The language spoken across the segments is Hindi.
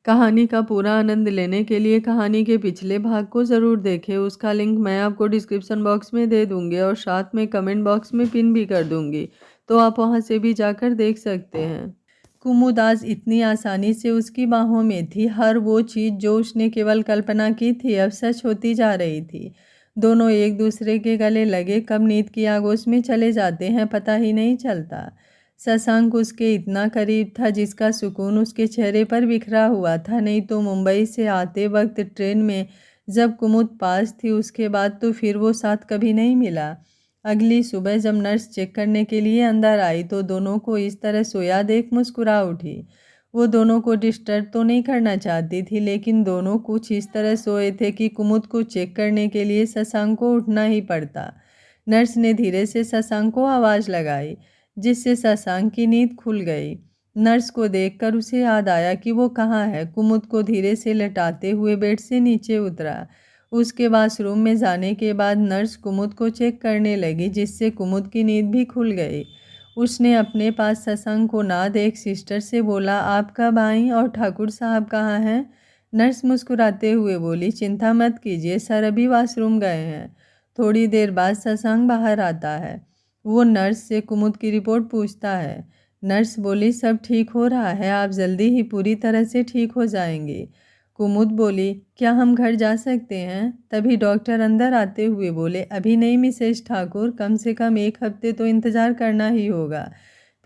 कहानी का पूरा आनंद लेने के लिए कहानी के पिछले भाग को ज़रूर देखें। उसका लिंक मैं आपको डिस्क्रिप्शन बॉक्स में दे दूँगी और साथ में कमेंट बॉक्स में पिन भी कर दूँगी, तो आप वहां से भी जाकर देख सकते हैं। कुमुद आज इतनी आसानी से उसकी बाहों में थी। हर वो चीज़ जो उसने केवल कल्पना की थी अब सच होती जा रही थी। दोनों एक दूसरे के गले लगे कब नींद की आगोश में चले जाते हैं पता ही नहीं चलता। शशांक उसके इतना करीब था जिसका सुकून उसके चेहरे पर बिखरा हुआ था। नहीं तो मुंबई से आते वक्त ट्रेन में जब कुमुद पास थी उसके बाद तो फिर वो साथ कभी नहीं मिला। अगली सुबह जब नर्स चेक करने के लिए अंदर आई तो दोनों को इस तरह सोया देख मुस्कुरा उठी। वो दोनों को डिस्टर्ब तो नहीं करना चाहती थी, लेकिन दोनों कुछ इस तरह सोए थे कि कुमुद को चेक करने के लिए शशांक को उठना ही पड़ता। नर्स ने धीरे से शशांक को आवाज़ लगाई, जिससे शशांक की नींद खुल गई। नर्स को देखकर उसे याद आया कि वो कहाँ है। कुमुद को धीरे से लेटाते हुए बेड से नीचे उतरा। उसके बाथरूम में जाने के बाद नर्स कुमुद को चेक करने लगी, जिससे कुमुद की नींद भी खुल गई। उसने अपने पास शशांक को ना देख सिस्टर से बोला, आप कब आई और ठाकुर साहब कहाँ हैं? नर्स मुस्कुराते हुए बोली, चिंता मत कीजिए सर अभी वॉशरूम गए हैं। थोड़ी देर बाद शशांक बाहर आता है। वो नर्स से कुमुद की रिपोर्ट पूछता है। नर्स बोली, सब ठीक हो रहा है, आप जल्दी ही पूरी तरह से ठीक हो जाएंगे। कुमुद बोली, क्या हम घर जा सकते हैं? तभी डॉक्टर अंदर आते हुए बोले, अभी नहीं मिसेज ठाकुर, कम से कम 1 हफ्ते तो इंतज़ार करना ही होगा।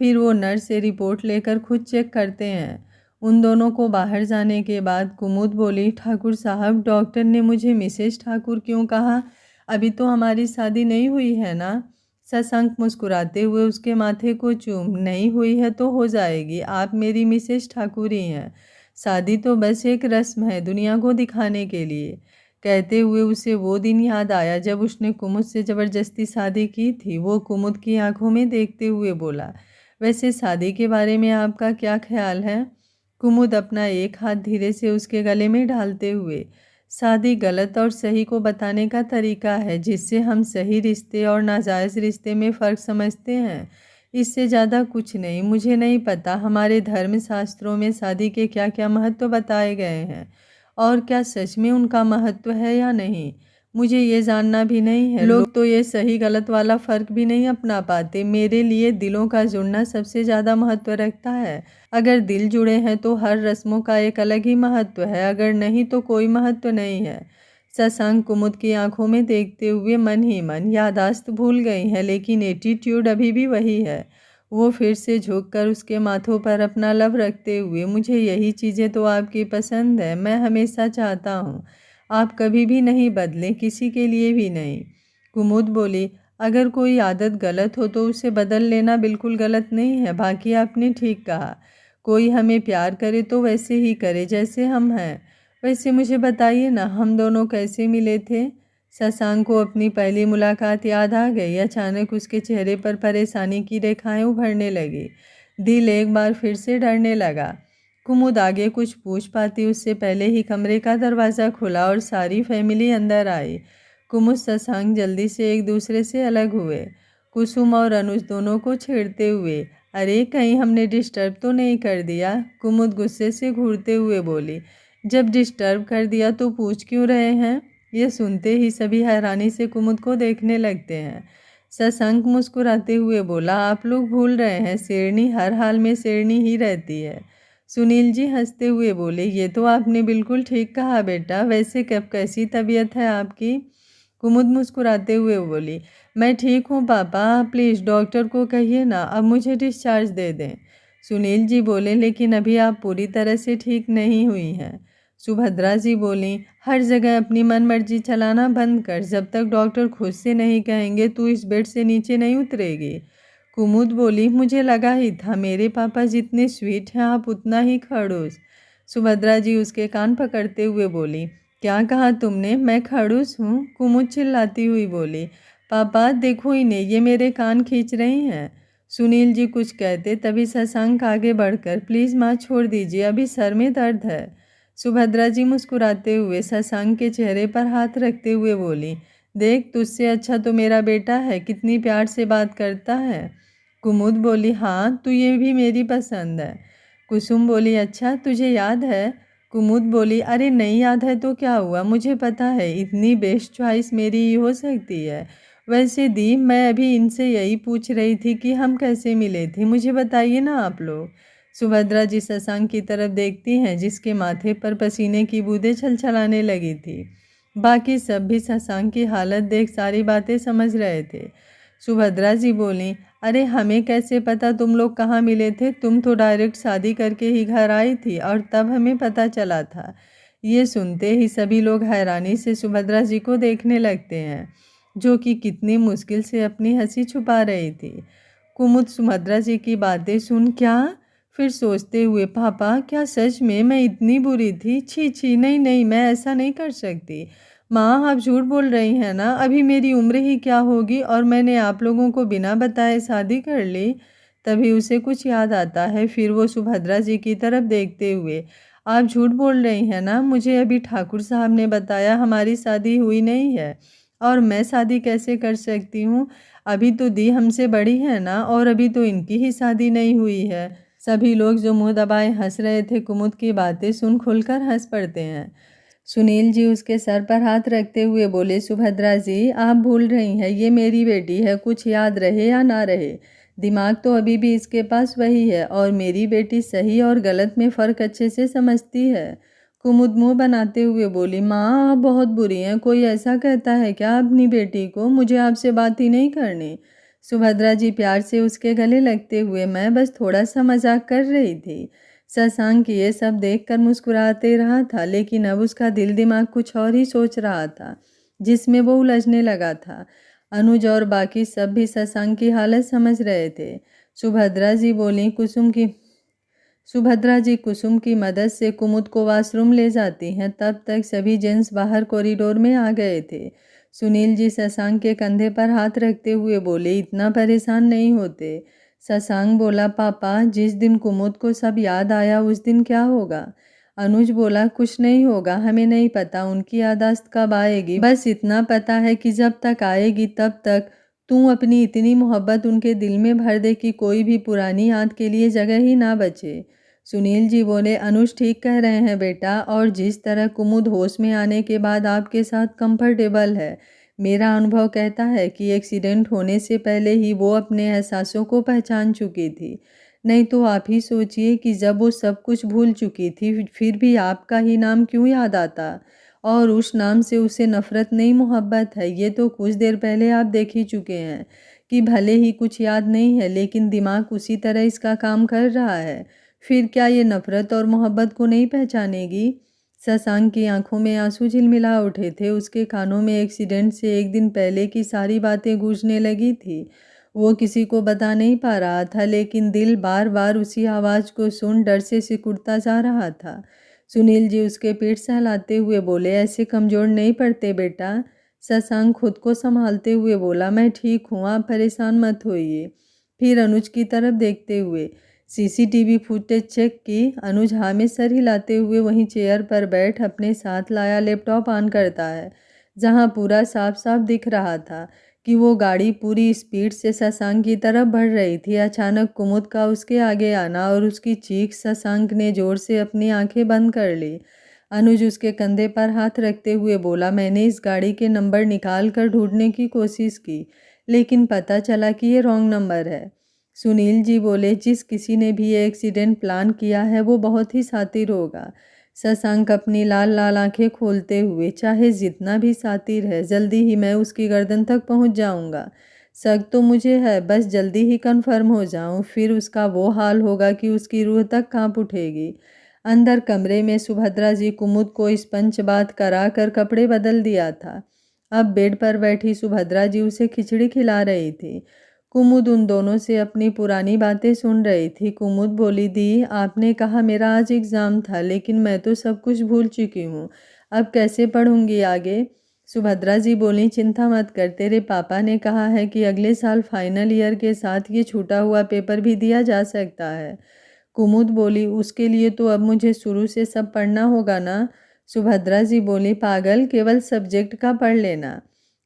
फिर वो नर्स से रिपोर्ट लेकर खुद चेक करते हैं। उन दोनों को बाहर जाने के बाद कुमुद बोली, ठाकुर साहब डॉक्टर ने मुझे मिसेज ठाकुर क्यों कहा? अभी तो हमारी शादी नहीं हुई है ना? शशांक मुस्कुराते हुए उसके माथे को चूम, नहीं हुई है तो हो जाएगी, आप मेरी मिसेज ठाकुर ही हैं। शादी तो बस एक रस्म है दुनिया को दिखाने के लिए। कहते हुए उसे वो दिन याद आया जब उसने कुमुद से ज़बरदस्ती शादी की थी। वो कुमुद की आंखों में देखते हुए बोला, वैसे शादी के बारे में आपका क्या ख्याल है? कुमुद अपना एक हाथ धीरे से उसके गले में डालते हुए, शादी गलत और सही को बताने का तरीका है, जिससे हम सही रिश्ते और नाजायज़ रिश्ते में फ़र्क समझते हैं। इससे ज़्यादा कुछ नहीं। मुझे नहीं पता हमारे धर्म शास्त्रों में शादी के क्या क्या महत्व बताए गए हैं और क्या सच में उनका महत्व है या नहीं, मुझे ये जानना भी नहीं है। लोग तो ये सही गलत वाला फ़र्क भी नहीं अपना पाते। मेरे लिए दिलों का जुड़ना सबसे ज़्यादा महत्व रखता है। अगर दिल जुड़े हैं तो हर रस्मों का एक अलग ही महत्व है, अगर नहीं तो कोई महत्व नहीं है। शशांक कुमुद की आंखों में देखते हुए मन ही मन, यादाश्त भूल गई है लेकिन एटीट्यूड अभी भी वही है। वो फिर से झुककर उसके माथों पर अपना लब रखते हुए, मुझे यही चीज़ें तो आपकी पसंद है। मैं हमेशा चाहता हूँ आप कभी भी नहीं बदलें, किसी के लिए भी नहीं। कुमुद बोली, अगर कोई आदत गलत हो तो उसे बदल लेना बिल्कुल गलत नहीं है। बाकी आपने ठीक कहा, कोई हमें प्यार करे तो वैसे ही करे जैसे हम हैं। वैसे मुझे बताइए ना, हम दोनों कैसे मिले थे? शशांक को अपनी पहली मुलाकात याद आ गई। अचानक उसके चेहरे पर परेशानी की रेखाएं उभरने लगी। दिल एक बार फिर से डरने लगा। कुमुद आगे कुछ पूछ पाती उससे पहले ही कमरे का दरवाज़ा खुला और सारी फैमिली अंदर आई। कुमुद शशांक जल्दी से एक दूसरे से अलग हुए, कुसुम और अनुज दोनों को छेड़ते हुए। अरे कहीं हमने डिस्टर्ब तो नहीं कर दिया? कुमुद गुस्से से घूरते हुए बोली, जब डिस्टर्ब कर दिया तो पूछ क्यों रहे हैं? ये सुनते ही सभी हैरानी से कुमुद को देखने लगते हैं। शशांक मुस्कुराते हुए बोला, आप लोग भूल रहे हैं, शेरनी हर हाल में शेरनी ही रहती है। सुनील जी हंसते हुए बोले, ये तो आपने बिल्कुल ठीक कहा बेटा। वैसे कब कैसी तबीयत है आपकी? कुमुद मुस्कुराते हुए बोली, मैं ठीक हूँ पापा, आप प्लीज़ डॉक्टर को कहिए ना अब मुझे डिस्चार्ज दे दें। सुनील जी बोले, लेकिन अभी आप पूरी तरह से ठीक नहीं हुई हैं। सुभद्रा जी बोली, हर जगह अपनी मन मर्जी चलाना बंद कर, जब तक डॉक्टर खुद से नहीं कहेंगे तू इस बेड से नीचे नहीं उतरेगी। कुमुद बोली, मुझे लगा ही था, मेरे पापा जितने स्वीट हैं आप उतना ही खड़ूस। सुभद्रा जी उसके कान पकड़ते हुए बोली, क्या कहा तुमने? मैं खड़ूस हूँ? कुमुद चिल्लाती हुई बोली, पापा देखो इन्हें, ये मेरे कान खींच रही हैं। सुनील जी कुछ कहते तभी शशांक आगे बढ़कर, प्लीज़ माँ छोड़ दीजिए, अभी सर में दर्द है। सुभद्रा जी मुस्कुराते हुए शशांक के चेहरे पर हाथ रखते हुए बोली, देख तुझसे अच्छा तो मेरा बेटा है, कितनी प्यार से बात करता है। कुमुद बोली, हाँ तो ये भी मेरी पसंद है। कुसुम बोली, अच्छा तुझे याद है कुमुद बोली, अरे नहीं याद है तो क्या हुआ, मुझे पता है इतनी बेस्ट चॉइस मेरी ही हो सकती है। वैसे दी, मैं अभी इनसे यही पूछ रही थी कि हम कैसे मिले थे, मुझे बताइए ना आप लोग। सुभद्रा जी शशांक की तरफ देखती हैं, जिसके माथे पर पसीने की बूंदें छलछलाने लगी थी। बाकी सब भी शशांक की हालत देख सारी बातें समझ रहे थे। सुभद्रा जी बोली, अरे हमें कैसे पता तुम लोग कहाँ मिले थे, तुम तो डायरेक्ट शादी करके ही घर आई थी और तब हमें पता चला था। ये सुनते ही सभी लोग हैरानी से सुभद्रा जी को देखने लगते हैं, जो कि कितनी मुश्किल से अपनी हंसी छुपा रही थी। कुमुद सुभद्रा जी की बातें सुन क्या, फिर सोचते हुए, पापा क्या सच में मैं इतनी बुरी थी, छी छी, नहीं नहीं, मैं ऐसा नहीं कर सकती। माँ आप झूठ बोल रही हैं ना, अभी मेरी उम्र ही क्या होगी और मैंने आप लोगों को बिना बताए शादी कर ली। तभी उसे कुछ याद आता है, फिर वो सुभद्रा जी की तरफ देखते हुए, आप झूठ बोल रही हैं ना, मुझे अभी ठाकुर साहब ने बताया हमारी शादी हुई नहीं है और मैं शादी कैसे कर सकती हूँ, अभी तो दी हमसे बड़ी है ना और अभी तो इनकी ही शादी नहीं हुई है। सभी लोग जो मुंह दबाए हंस रहे थे, कुमुद की बातें सुन खुलकर हंस पड़ते हैं। सुनील जी उसके सर पर हाथ रखते हुए बोले, सुभद्रा जी आप भूल रही हैं, ये मेरी बेटी है, कुछ याद रहे या ना रहे, दिमाग तो अभी भी इसके पास वही है और मेरी बेटी सही और गलत में फ़र्क अच्छे से समझती है। कुमुद मुंह बनाते हुए बोली, माँ आप बहुत बुरी हैं, कोई ऐसा कहता है क्या अपनी बेटी को, मुझे आपसे बात ही नहीं करनी। सुभद्रा जी प्यार से उसके गले लगते हुए, मैं बस थोड़ा सा मजाक कर रही थी। शशांक ये सब देखकर मुस्कुराते रहा था, लेकिन अब उसका दिल दिमाग कुछ और ही सोच रहा था, जिसमें वो उलझने लगा था। अनुज और बाकी सब भी शशांक की हालत समझ रहे थे। सुभद्रा जी बोली, सुभद्रा जी कुसुम की मदद से कुमुद को वॉशरूम ले जाती हैं, तब तक सभी जेंट्स बाहर कॉरिडोर में आ गए थे। सुनील जी शशांक के कंधे पर हाथ रखते हुए बोले, इतना परेशान नहीं होते। शशांक बोला, पापा जिस दिन कुमुद को सब याद आया उस दिन क्या होगा। अनुज बोला, कुछ नहीं होगा, हमें नहीं पता उनकी याददाश्त कब आएगी, बस इतना पता है कि जब तक आएगी तब तक तू अपनी इतनी मोहब्बत उनके दिल में भर दे कि कोई भी पुरानी याद के लिए जगह ही ना बचे। सुनील जी बोले, अनुज ठीक कह रहे हैं बेटा, और जिस तरह कुमुद होश में आने के बाद आपके साथ कंफर्टेबल है, मेरा अनुभव कहता है कि एक्सीडेंट होने से पहले ही वो अपने एहसासों को पहचान चुकी थी। नहीं तो आप ही सोचिए कि जब वो सब कुछ भूल चुकी थी फिर भी आपका ही नाम क्यों याद आता, और उस नाम से उसे नफ़रत नहीं मोहब्बत है। ये तो कुछ देर पहले आप देख ही चुके हैं कि भले ही कुछ याद नहीं है लेकिन दिमाग उसी तरह इसका काम कर रहा है, फिर क्या ये नफ़रत और मोहब्बत को नहीं पहचानेगी। शशांक की आंखों में आंसू झिलमिला उठे थे, उसके कानों में एक्सीडेंट से एक दिन पहले की सारी बातें गूंजने लगी थी। वो किसी को बता नहीं पा रहा था, लेकिन दिल बार बार उसी आवाज़ को सुन डर से सिकुड़ता जा रहा था। सुनील जी उसके पीठ सहलाते हुए बोले, ऐसे कमज़ोर नहीं पड़ते बेटा। शशांक खुद को संभालते हुए बोला, मैं ठीक हूँ, आप परेशान मत होइए। फिर अनुज की तरफ देखते हुए, सीसीटीवी फुटेज चेक की। अनुज हाँ में सर हिलाते हुए वहीं चेयर पर बैठ अपने साथ लाया लैपटॉप ऑन करता है, जहां पूरा साफ साफ दिख रहा था कि वो गाड़ी पूरी स्पीड से शशांक की तरफ बढ़ रही थी। अचानक कुमुद का उसके आगे आना और उसकी चीख शशांक ने जोर से अपनी आंखें बंद कर ली। अनुज उसके कंधे पर हाथ रखते हुए बोला, मैंने इस गाड़ी के नंबर निकाल कर ढूंढने की कोशिश की, लेकिन पता चला कि ये रॉन्ग नंबर है। सुनील जी बोले, जिस किसी ने भी ये एक्सीडेंट प्लान किया है वो बहुत ही शातिर होगा। शशांक अपनी लाल लाल आंखें खोलते हुए, चाहे जितना भी शातिर है, जल्दी ही मैं उसकी गर्दन तक पहुंच जाऊंगा। शक तो मुझे है, बस जल्दी ही कंफर्म हो जाऊं, फिर उसका वो हाल होगा कि उसकी रूह तक कांप उठेगी। अंदर कमरे में सुभद्रा जी कुमुद को स्पंज बाथ करा कर कपड़े बदल दिया था। अब बेड पर बैठी सुभद्रा जी उसे खिचड़ी खिला रही थी। कुमुद उन दोनों से अपनी पुरानी बातें सुन रही थी। कुमुद बोली, दी आपने कहा मेरा आज एग्ज़ाम था, लेकिन मैं तो सब कुछ भूल चुकी हूँ, अब कैसे पढ़ूंगी आगे। सुभद्रा जी बोली, चिंता मत कर, तेरे पापा ने कहा है कि अगले साल फाइनल ईयर के साथ ये छूटा हुआ पेपर भी दिया जा सकता है। कुमुद बोली, उसके लिए तो अब मुझे शुरू से सब पढ़ना होगा ना। सुभद्रा जी बोली, पागल, केवल सब्जेक्ट का पढ़ लेना।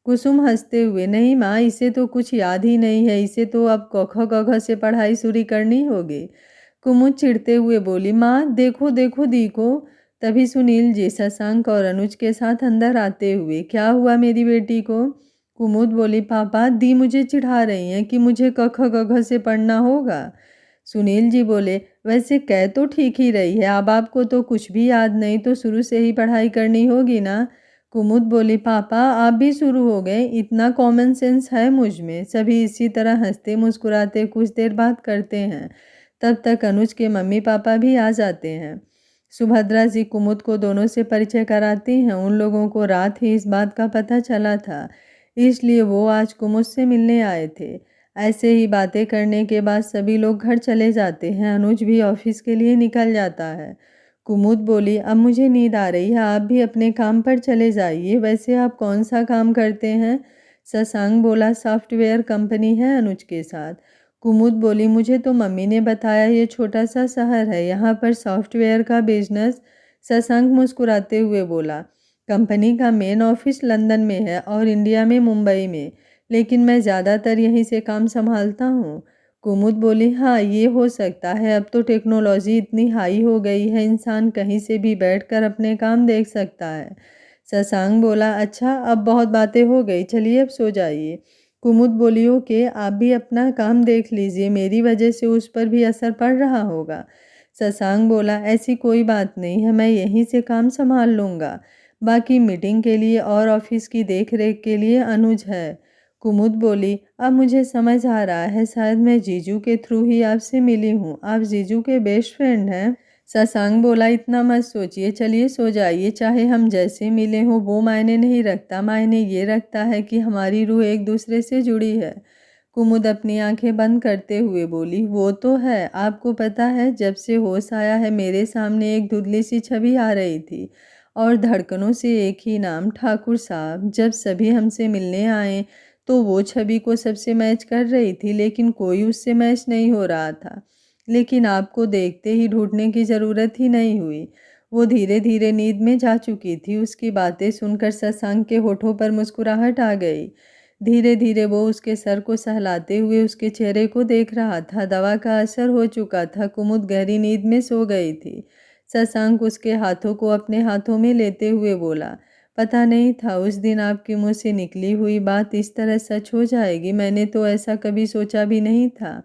कुसुम हंसते हुए, नहीं माँ, इसे तो कुछ याद ही नहीं है, इसे तो अब क ख ग घ से पढ़ाई शुरू करनी होगी। कुमुद चिढ़ते हुए बोली, माँ देखो देखो दी को, तभी सुनील जी शशांक और अनुज के साथ अंदर आते हुए, क्या हुआ मेरी बेटी को? कुमुद बोली, पापा दी मुझे चिढ़ा रही हैं कि मुझे क ख ग घ से पढ़ना होगा। सुनील जी बोले, वैसे कह तो ठीक ही रही है, अब आपको तो कुछ भी याद नहीं, तो शुरू से ही पढ़ाई करनी होगी ना। कुमुद बोली, पापा आप भी शुरू हो गए, इतना कॉमन सेंस है मुझ में। सभी इसी तरह हंसते मुस्कुराते कुछ देर बात करते हैं। तब तक अनुज के मम्मी पापा भी आ जाते हैं। सुभद्रा जी कुमुद को दोनों से परिचय कराती हैं। उन लोगों को रात ही इस बात का पता चला था, इसलिए वो आज कुमुद से मिलने आए थे। ऐसे ही बातें करने के बाद सभी लोग घर चले जाते हैं। अनुज भी ऑफिस के लिए निकल जाता है। कुमुद बोली, अब मुझे नींद आ रही है, आप भी अपने काम पर चले जाइए। वैसे आप कौन सा काम करते हैं? शशांक बोला, सॉफ्टवेयर कंपनी है अनुज के साथ। कुमुद बोली, मुझे तो मम्मी ने बताया ये छोटा सा शहर है, यहाँ पर सॉफ्टवेयर का बिजनेस। शशांक मुस्कुराते हुए बोला, कंपनी का मेन ऑफिस लंदन में है और इंडिया में मुंबई में, लेकिन मैं ज़्यादातर यहीं से काम संभालता हूँ। कुमुद बोली, हाँ ये हो सकता है, अब तो टेक्नोलॉजी इतनी हाई हो गई है, इंसान कहीं से भी बैठकर अपने काम देख सकता है। शशांक बोला, अच्छा अब बहुत बातें हो गई, चलिए अब सो जाइए। कुमुद बोली, ओके आप भी अपना काम देख लीजिए, मेरी वजह से उस पर भी असर पड़ रहा होगा। शशांक बोला, ऐसी कोई बात नहीं है, मैं यहीं से काम संभाल लूँगा, बाकी मीटिंग के लिए और ऑफिस की देख रेख के लिए अनुज है। कुमुद बोली, अब मुझे समझ आ रहा है, शायद मैं जीजू के थ्रू ही आपसे मिली हूँ, आप जीजू के बेस्ट फ्रेंड हैं। शशांक बोला, इतना मत सोचिए, चलिए सो जाइए, चाहे हम जैसे मिले हों वो मायने नहीं रखता, मायने ये रखता है कि हमारी रूह एक दूसरे से जुड़ी है। कुमुद अपनी आंखें बंद करते हुए बोली, वो तो है, आपको पता है जब से होश आया है मेरे सामने एक धुंधली सी छवि आ रही थी और धड़कनों से एक ही नाम, ठाकुर साहब। जब सभी हमसे मिलने आए तो वो छवि को सबसे मैच कर रही थी, लेकिन कोई उससे मैच नहीं हो रहा था। लेकिन आपको देखते ही ढूंढने की ज़रूरत ही नहीं हुई। वो धीरे धीरे नींद में जा चुकी थी। उसकी बातें सुनकर शशांक के होठों पर मुस्कुराहट आ गई। धीरे धीरे वो उसके सर को सहलाते हुए उसके चेहरे को देख रहा था। दवा का असर हो चुका था। कुमुद गहरी नींद में सो गई थी। शशांक उसके हाथों को अपने हाथों में लेते हुए बोला, पता नहीं था उस दिन आपके मुंह से निकली हुई बात इस तरह सच हो जाएगी। मैंने तो ऐसा कभी सोचा भी नहीं था।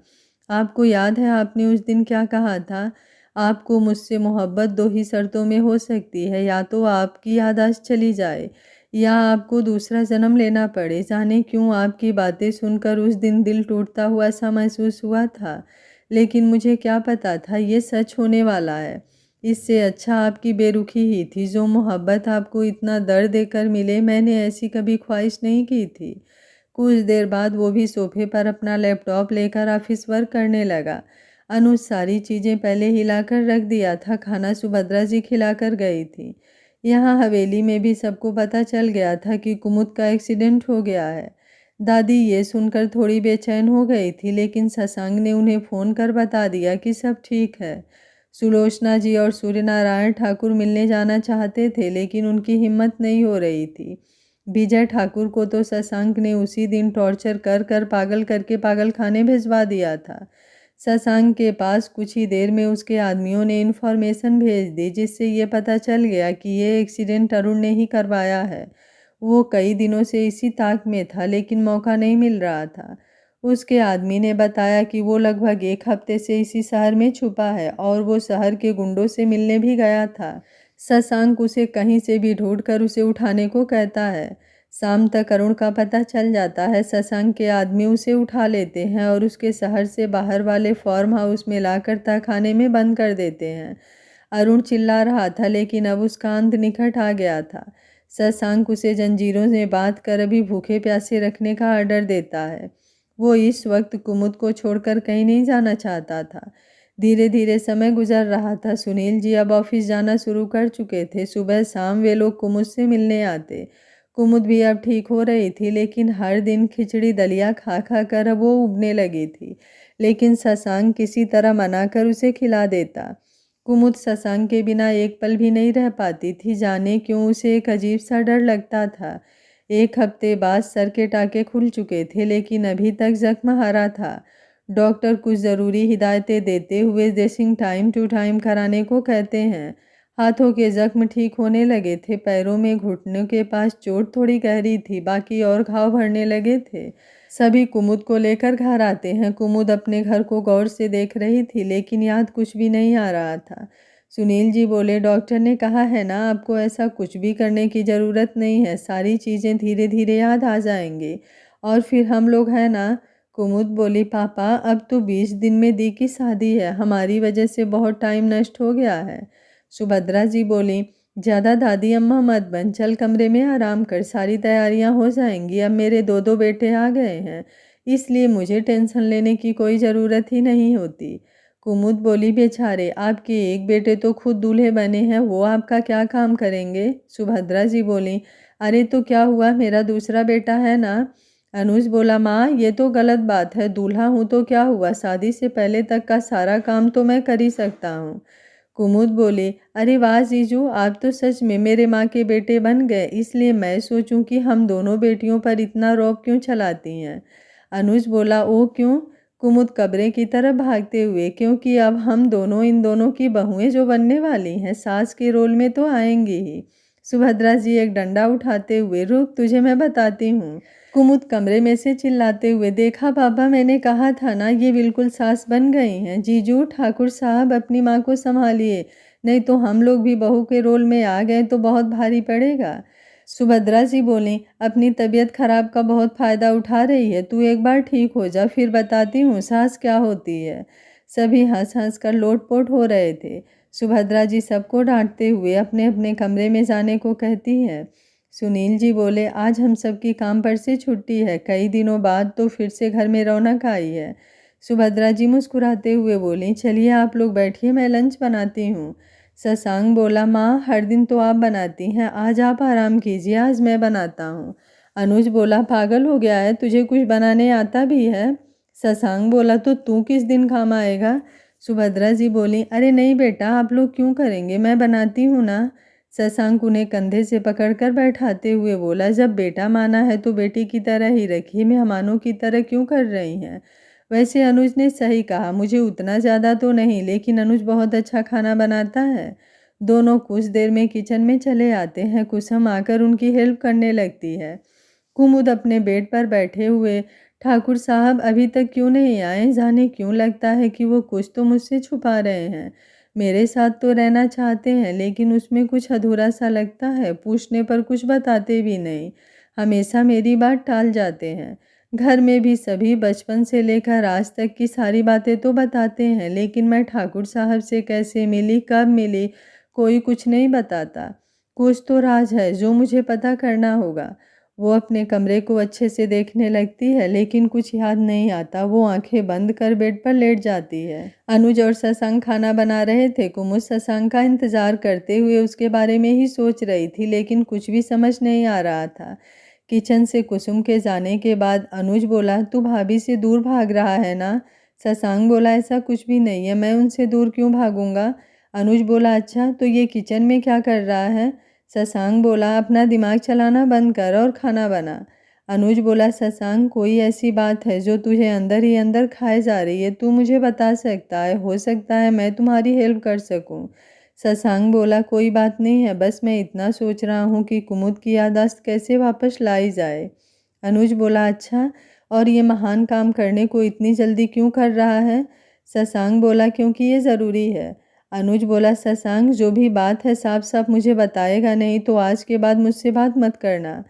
आपको याद है आपने उस दिन क्या कहा था? आपको मुझसे मोहब्बत दो ही शर्तों में हो सकती है, या तो आपकी याददाश्त चली जाए या आपको दूसरा जन्म लेना पड़े। जाने क्यों आपकी बातें सुनकर उस दिन दिल टूटता हुआ सा महसूस हुआ था, लेकिन मुझे क्या पता था ये सच होने वाला है। इससे अच्छा आपकी बेरुखी ही थी। जो मोहब्बत आपको इतना दर्द देकर मिले, मैंने ऐसी कभी ख्वाहिश नहीं की थी। कुछ देर बाद वो भी सोफे पर अपना लैपटॉप लेकर ऑफिस वर्क करने लगा। अनुज सारी चीज़ें पहले हिलाकर रख दिया था। खाना सुभद्रा जी खिलाकर गई थी। यहाँ हवेली में भी सबको पता चल गया था कि कुमुद का एक्सीडेंट हो गया है। दादी ये सुनकर थोड़ी बेचैन हो गई थी, लेकिन शशांक ने उन्हें फ़ोन कर बता दिया कि सब ठीक है। सुलोचना जी और सूर्यनारायण ठाकुर मिलने जाना चाहते थे, लेकिन उनकी हिम्मत नहीं हो रही थी। विजय ठाकुर को तो शशांक ने उसी दिन टॉर्चर कर कर पागल करके पागल खाने भिजवा दिया था। शशांक के पास कुछ ही देर में उसके आदमियों ने इन्फॉर्मेशन भेज दी, जिससे ये पता चल गया कि ये एक्सीडेंट अरुण ने ही करवाया है। वो कई दिनों से इसी ताक में था, लेकिन मौका नहीं मिल रहा था। उसके आदमी ने बताया कि वो लगभग एक हफ्ते से इसी शहर में छुपा है और वो शहर के गुंडों से मिलने भी गया था। शशांक उसे कहीं से भी ढूंढकर उसे उठाने को कहता है। शाम तक अरुण का पता चल जाता है। शशांक के आदमी उसे उठा लेते हैं और उसके शहर से बाहर वाले फार्म हाउस में लाकर तहखाने में बंद कर देते हैं। अरुण चिल्ला रहा था, लेकिन अब उसका अंत निकट आ गया था। शशांक उसे जंजीरों से बांध कर अभी भूखे प्यासे रखने का ऑर्डर देता है। वो इस वक्त कुमुद को छोड़कर कहीं नहीं जाना चाहता था। धीरे धीरे समय गुजर रहा था। सुनील जी अब ऑफिस जाना शुरू कर चुके थे। सुबह शाम वे लोग कुमुद से मिलने आते। कुमुद भी अब ठीक हो रही थी, लेकिन हर दिन खिचड़ी दलिया खा खा कर अब वो उबने लगी थी। लेकिन शशांक किसी तरह मनाकर उसे खिला देता। कुमुद शशांक के बिना एक पल भी नहीं रह पाती थी। जाने क्यों उसे एक अजीब सा डर लगता था। एक हफ्ते बाद सर के टाके खुल चुके थे, लेकिन अभी तक जख्म हरा था। डॉक्टर कुछ ज़रूरी हिदायतें देते हुए ड्रेसिंग टाइम टू टाइम कराने को कहते हैं। हाथों के जख्म ठीक होने लगे थे, पैरों में घुटनों के पास चोट थोड़ी गहरी थी, बाकी और घाव भरने लगे थे। सभी कुमुद को लेकर घर आते हैं। कुमुद अपने घर को गौर से देख रही थी, लेकिन याद कुछ भी नहीं आ रहा था। सुनील जी बोले, डॉक्टर ने कहा है ना, आपको ऐसा कुछ भी करने की ज़रूरत नहीं है, सारी चीज़ें धीरे धीरे याद आ जाएंगी और फिर हम लोग हैं ना। कुमुद बोली, पापा अब तो 20 दिन में दी की शादी है, हमारी वजह से बहुत टाइम नष्ट हो गया है। सुभद्रा जी बोली, ज़्यादा दादी अम्मा मत बन, चल कमरे में आराम कर, सारी तैयारियां हो जाएंगी। अब मेरे दो दो बेटे आ गए हैं, इसलिए मुझे टेंशन लेने की कोई ज़रूरत ही नहीं होती। कुमुद बोली, बेचारे आपके एक बेटे तो खुद दूल्हे बने हैं, वो आपका क्या काम करेंगे। सुभद्रा जी बोली, अरे तो क्या हुआ, मेरा दूसरा बेटा है ना। अनुज बोला, माँ ये तो गलत बात है, दूल्हा हूँ तो क्या हुआ, शादी से पहले तक का सारा काम तो मैं कर ही सकता हूँ। कुमुद बोले, अरे वाह जीजू, आप तो सच में मेरे माँ के बेटे बन गए, इसलिए मैं सोचूं कि हम दोनों बेटियों पर इतना रौब क्यों चलाती हैं। अनुज बोला, ओ क्यों। कुमुद कब्रे की तरफ भागते हुए, क्योंकि अब हम दोनों इन दोनों की बहुएं जो बनने वाली हैं, सास के रोल में तो आएंगी ही। सुभद्रा जी एक डंडा उठाते हुए, रुक तुझे मैं बताती हूँ। कुमुद कमरे में से चिल्लाते हुए, देखा पापा, मैंने कहा था ना, ये बिल्कुल सास बन गई हैं। जीजू ठाकुर साहब अपनी माँ को संभालिए, नहीं तो हम लोग भी बहू के रोल में आ गए तो बहुत भारी पड़ेगा। सुभद्रा जी बोली, अपनी तबीयत खराब का बहुत फायदा उठा रही है, तू एक बार ठीक हो जा, फिर बताती हूँ सास क्या होती है। सभी हंस हंस कर लोटपोट हो रहे थे। सुभद्रा जी सबको डांटते हुए अपने अपने कमरे में जाने को कहती है। सुनील जी बोले, आज हम सबकी काम पर से छुट्टी है, कई दिनों बाद तो फिर से घर में रौनक आई है। सुभद्रा जी मुस्कुराते हुए बोली, चलिए आप लोग बैठिए, मैं लंच बनाती हूँ। शशांक बोला, माँ हर दिन तो आप बनाती हैं, आज आप आराम कीजिए, आज मैं बनाता हूँ। अनुज बोला, पागल हो गया है, तुझे कुछ बनाने आता भी है। शशांक बोला, तो तू किस दिन काम आएगा। सुभद्रा जी बोली, अरे नहीं बेटा, आप लोग क्यों करेंगे, मैं बनाती हूँ ना। शशांक उन्हें कंधे से पकड़कर बैठाते हुए बोला, जब बेटा माना है तो बेटी की तरह ही रखिए, मेहमानों की तरह क्यों कर रही हैं। वैसे अनुज ने सही कहा, मुझे उतना ज़्यादा तो नहीं, लेकिन अनुज बहुत अच्छा खाना बनाता है। दोनों कुछ देर में किचन में चले आते हैं। कुसुम आकर उनकी हेल्प करने लगती है। कुमुद अपने बेड पर बैठे हुए, ठाकुर साहब अभी तक क्यों नहीं आए, जाने क्यों लगता है कि वो कुछ तो मुझसे छुपा रहे हैं। मेरे साथ तो रहना चाहते हैं, लेकिन उसमें कुछ अधूरा सा लगता है, पूछने पर कुछ बताते भी नहीं, हमेशा मेरी बात टाल जाते हैं। घर में भी सभी बचपन से लेकर आज तक की सारी बातें तो बताते हैं, लेकिन मैं ठाकुर साहब से कैसे मिली, कब मिली, कोई कुछ नहीं बताता। कुछ तो राज है जो मुझे पता करना होगा। वो अपने कमरे को अच्छे से देखने लगती है, लेकिन कुछ याद नहीं आता। वो आंखें बंद कर बेड पर लेट जाती है। अनुज और शशांक खाना बना रहे थे। कुमुद शशांक का इंतजार करते हुए उसके बारे में ही सोच रही थी, लेकिन कुछ भी समझ नहीं आ रहा था। किचन से कुसुम के जाने के बाद अनुज बोला, तू भाभी से दूर भाग रहा है ना। शशांक बोला, ऐसा कुछ भी नहीं है, मैं उनसे दूर क्यों भागूंगा। अनुज बोला, अच्छा तो ये किचन में क्या कर रहा है। शशांक बोला, अपना दिमाग चलाना बंद कर और खाना बना। अनुज बोला, शशांक कोई ऐसी बात है जो तुझे अंदर ही अंदर खाए जा रही है, तू मुझे बता सकता है, हो सकता है मैं तुम्हारी हेल्प कर सकूं। शशांक बोला, कोई बात नहीं है, बस मैं इतना सोच रहा हूँ कि कुमुद की याददाश्त कैसे वापस लाई जाए। अनुज बोला, अच्छा और ये महान काम करने को इतनी जल्दी क्यों कर रहा है। शशांक बोला, क्योंकि ये ज़रूरी है। अनुज बोला, शशांक जो भी बात है साफ साफ मुझे बताएगा, नहीं तो आज के बाद मुझसे बात मत करना।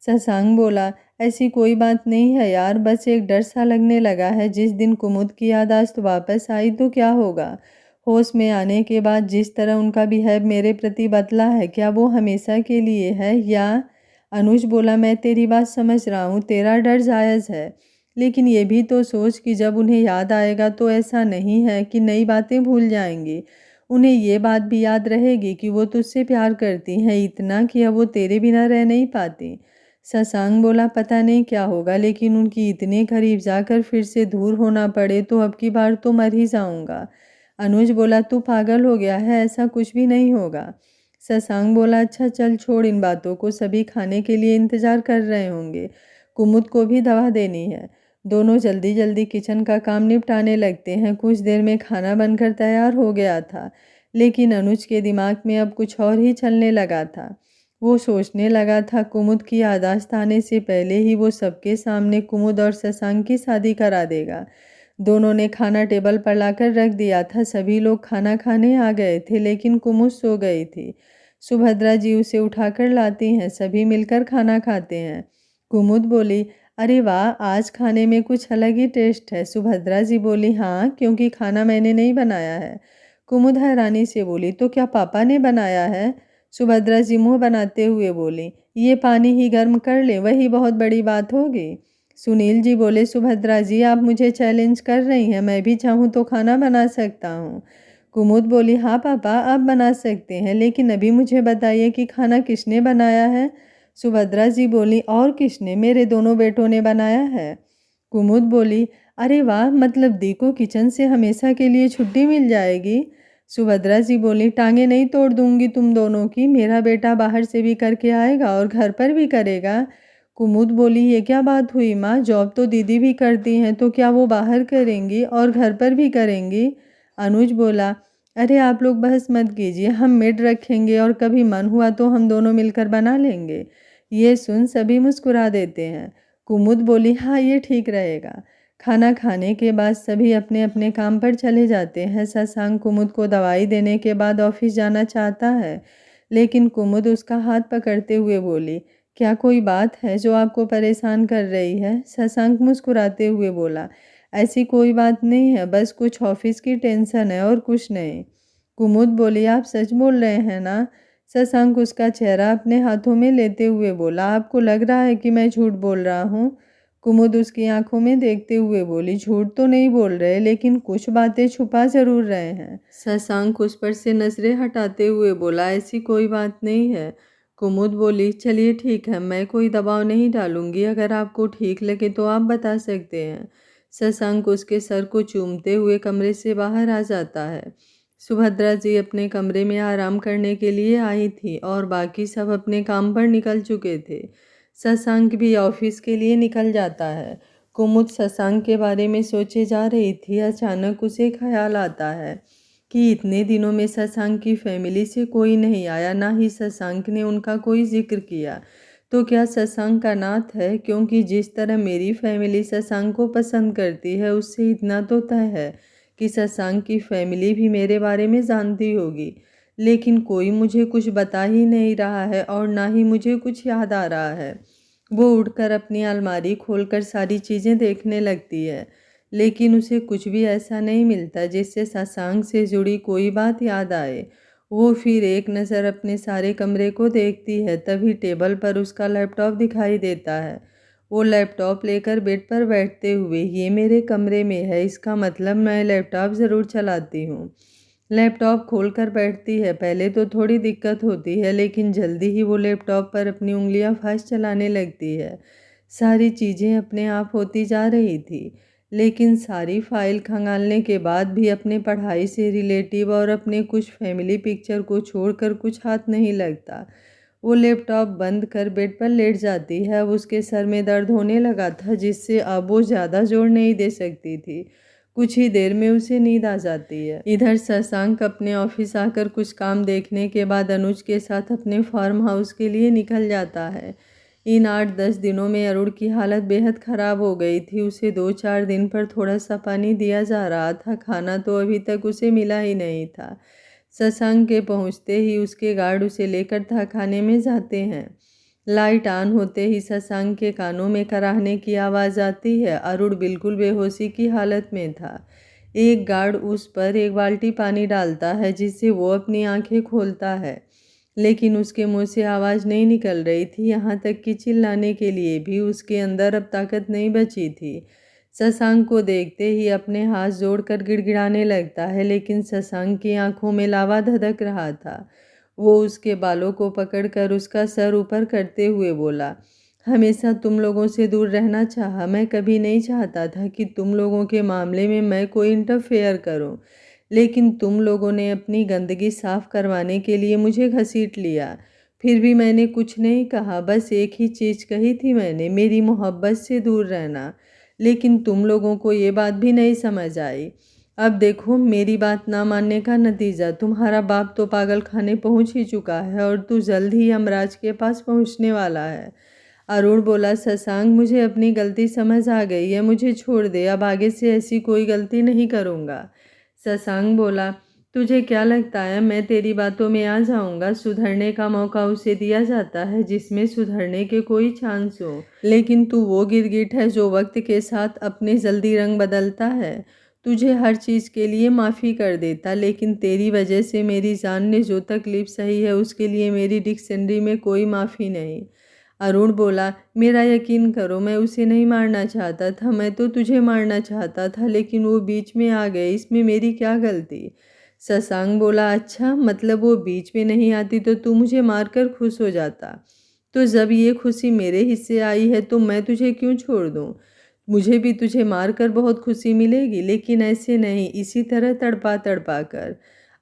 शशांक बोला, ऐसी कोई बात नहीं है यार, बस एक डर सा लगने लगा है, जिस दिन कुमुद की याददाश्त वापस आई तो क्या होगा। होश में आने के बाद जिस तरह उनका बिहेव मेरे प्रति बदला है, क्या वो हमेशा के लिए है या। अनुज बोला, मैं तेरी बात समझ रहा हूँ, तेरा डर जायज़ है, लेकिन ये भी तो सोच कि जब उन्हें याद आएगा तो ऐसा नहीं है कि नई बातें भूल जाएंगी। उन्हें ये बात भी याद रहेगी कि वो तुझसे प्यार करती हैं, इतना कि अब वो तेरे बिना रह नहीं पाती। शशांक बोला, पता नहीं क्या होगा, लेकिन उनकी इतने करीब जाकर फिर से दूर होना पड़े तो अब की बार तो मर ही जाऊंगा। अनुज बोला, तू पागल हो गया है, ऐसा कुछ भी नहीं होगा। शशांक बोला, अच्छा चल छोड़ इन बातों को, सभी खाने के लिए इंतजार कर रहे होंगे, कुमुद को भी दवा देनी है। दोनों जल्दी जल्दी किचन का काम निपटाने लगते हैं। कुछ देर में खाना बनकर तैयार हो गया था, लेकिन अनुज के दिमाग में अब कुछ और ही चलने लगा था। वो सोचने लगा था कुमुद की याददाश्त आने से पहले ही वो सबके सामने कुमुद और शशांक की शादी करा देगा। दोनों ने खाना टेबल पर लाकर रख दिया था। सभी लोग खाना खाने आ गए थे, लेकिन कुमुद सो गई थी। सुभद्रा जी उसे उठाकर लाती हैं, सभी मिलकर खाना खाते हैं। कुमुद बोली, अरे वाह, आज खाने में कुछ अलग ही टेस्ट है। सुभद्रा जी बोली, हाँ, क्योंकि खाना मैंने नहीं बनाया है। कुमुद हैरानी से बोली, तो क्या पापा ने बनाया है? सुभद्रा जी मुँह बनाते हुए बोली, ये पानी ही गर्म कर ले, वही बहुत बड़ी बात होगी। सुनील जी बोले, सुभद्रा जी आप मुझे चैलेंज कर रही हैं, मैं भी चाहूँ तो खाना बना सकता हूँ। कुमुद बोली, हाँ पापा आप बना सकते हैं, लेकिन अभी मुझे बताइए कि खाना किसने बनाया है? सुभद्रा जी बोली, और किसने? मेरे दोनों बेटों ने बनाया है। कुमुद बोली, अरे वाह, मतलब दी को किचन से हमेशा के लिए छुट्टी मिल जाएगी। सुभद्रा जी बोली, टांगे नहीं तोड़ दूंगी तुम दोनों की, मेरा बेटा बाहर से भी करके आएगा और घर पर भी करेगा। कुमुद बोली, ये क्या बात हुई माँ, जॉब तो दीदी भी करती हैं, तो क्या वो बाहर करेंगी और घर पर भी करेंगी? अनुज बोला, अरे आप लोग बहस मत कीजिए, हम मेड रखेंगे और कभी मन हुआ तो हम दोनों मिलकर बना लेंगे। ये सुन सभी मुस्कुरा देते हैं। कुमुद बोली, हाँ ये ठीक रहेगा। खाना खाने के बाद सभी अपने अपने काम पर चले जाते हैं। शशांक कुमुद को दवाई देने के बाद ऑफिस जाना चाहता है, लेकिन कुमुद उसका हाथ पकड़ते हुए बोली, क्या कोई बात है जो आपको परेशान कर रही है? शशांक मुस्कुराते हुए बोला, ऐसी कोई बात नहीं है, बस कुछ ऑफिस की टेंशन है और कुछ नहीं। कुमुद बोली, आप सच बोल रहे हैं ना? शशांक उसका चेहरा अपने हाथों में लेते हुए बोला, आपको लग रहा है कि मैं झूठ बोल रहा हूँ? कुमुद उसकी आंखों में देखते हुए बोली, झूठ तो नहीं बोल रहे, लेकिन कुछ बातें छुपा जरूर रहे हैं। शशांक उस पर से नजरें हटाते हुए बोला, ऐसी कोई बात नहीं है। कुमुद बोली, चलिए ठीक है, मैं कोई दबाव नहीं डालूंगी, अगर आपको ठीक लगे तो आप बता सकते हैं। शशांक उसके सर को चूमते हुए कमरे से बाहर आ जाता है। सुभद्रा जी अपने कमरे में आराम करने के लिए आई थी और बाकी सब अपने काम पर निकल चुके थे। शशांक भी ऑफिस के लिए निकल जाता है। कुमुद शशांक के बारे में सोचे जा रही थी, अचानक उसे ख्याल आता है कि इतने दिनों में शशांक की फैमिली से कोई नहीं आया, ना ही शशांक ने उनका कोई जिक्र किया। तो क्या शशांक का नाथ है? क्योंकि जिस तरह मेरी फैमिली शशांक को पसंद करती है, उससे इतना तो तय है कि शशांक की फैमिली भी मेरे बारे में जानती होगी। लेकिन कोई मुझे कुछ बता ही नहीं रहा है और ना ही मुझे कुछ याद आ रहा है। वो उठकर अपनी अलमारी खोलकर सारी चीज़ें देखने लगती है, लेकिन उसे कुछ भी ऐसा नहीं मिलता जिससे शशांक से जुड़ी कोई बात याद आए। वो फिर एक नज़र अपने सारे कमरे को देखती है, तभी टेबल पर उसका लैपटॉप दिखाई देता है। वो लैपटॉप लेकर बेड पर बैठते हुए, ये मेरे कमरे में है, इसका मतलब मैं लैपटॉप ज़रूर चलाती हूँ। लैपटॉप खोलकर बैठती है। पहले तो थोड़ी दिक्कत होती है, लेकिन जल्दी ही वो लैपटॉप पर अपनी उंगलियां फास्ट चलाने लगती है। सारी चीज़ें अपने आप होती जा रही थी, लेकिन सारी फाइल खंगालने के बाद भी अपने पढ़ाई से रिलेटिव और अपने कुछ फैमिली पिक्चर को छोड़कर कुछ हाथ नहीं लगता। वो लैपटॉप बंद कर बेड पर लेट जाती है। अब उसके सर में दर्द होने लगा था, जिससे अब वो ज़्यादा जोर नहीं दे सकती थी। कुछ ही देर में उसे नींद आ जाती है। इधर शशांक अपने ऑफिस आकर कुछ काम देखने के बाद अनुज के साथ अपने फार्म हाउस के लिए निकल जाता है। इन 8-10 दिनों में अरुण की हालत बेहद ख़राब हो गई थी। उसे 2-4 दिन पर थोड़ा सा पानी दिया जा रहा था, खाना तो अभी तक उसे मिला ही नहीं था। शशांक के पहुंचते ही उसके गार्ड उसे लेकर तहखाने में जाते हैं। लाइट ऑन होते ही शशांक के कानों में कराहने की आवाज़ आती है। अरुण बिल्कुल बेहोशी की हालत में था। एक गार्ड उस पर एक बाल्टी पानी डालता है, जिससे वो अपनी आंखें खोलता है, लेकिन उसके मुंह से आवाज़ नहीं निकल रही थी। यहाँ तक कि चिल्लाने के लिए भी उसके अंदर अब ताकत नहीं बची थी। शशांक को देखते ही अपने हाथ जोड़कर गिड़गिड़ाने लगता है, लेकिन शशांक की आंखों में लावा धधक रहा था। वो उसके बालों को पकड़कर उसका सर ऊपर करते हुए बोला, हमेशा तुम लोगों से दूर रहना चाहा। मैं कभी नहीं चाहता था कि तुम लोगों के मामले में मैं कोई इंटरफेयर करूं, लेकिन तुम लोगों ने अपनी गंदगी साफ करवाने के लिए मुझे घसीट लिया। फिर भी मैंने कुछ नहीं कहा, बस एक ही चीज़ कही थी मैंने, मेरी मोहब्बत से दूर रहना। लेकिन तुम लोगों को ये बात भी नहीं समझ आई। अब देखो मेरी बात ना मानने का नतीजा, तुम्हारा बाप तो पागल खाने पहुंच ही चुका है और तू जल्द ही यमराज के पास पहुंचने वाला है। अरुण बोला, शशांक मुझे अपनी गलती समझ आ गई है, मुझे छोड़ दे, अब आगे से ऐसी कोई गलती नहीं करूँगा। शशांक बोला, तुझे क्या लगता है मैं तेरी बातों में आ जाऊंगा? सुधरने का मौका उसे दिया जाता है जिसमें सुधरने के कोई चांस हो, लेकिन तू वो गिरगिट है जो वक्त के साथ अपने जल्दी रंग बदलता है। तुझे हर चीज़ के लिए माफ़ी कर देता, लेकिन तेरी वजह से मेरी जान ने जो तकलीफ सही है उसके लिए मेरी डिक्शनरी में कोई माफ़ी नहीं। अरुण बोला, मेरा यकीन करो, मैं उसे नहीं मारना चाहता था, मैं तो तुझे मारना चाहता था, लेकिन वो बीच में आ गए, इसमें मेरी क्या गलती? शशांक बोला, अच्छा, मतलब वो बीच में नहीं आती तो तू मुझे मारकर खुश हो जाता? तो जब ये खुशी मेरे हिस्से आई है तो मैं तुझे क्यों छोड़ दूँ? मुझे भी तुझे मारकर बहुत खुशी मिलेगी, लेकिन ऐसे नहीं, इसी तरह तड़पा तड़पा कर।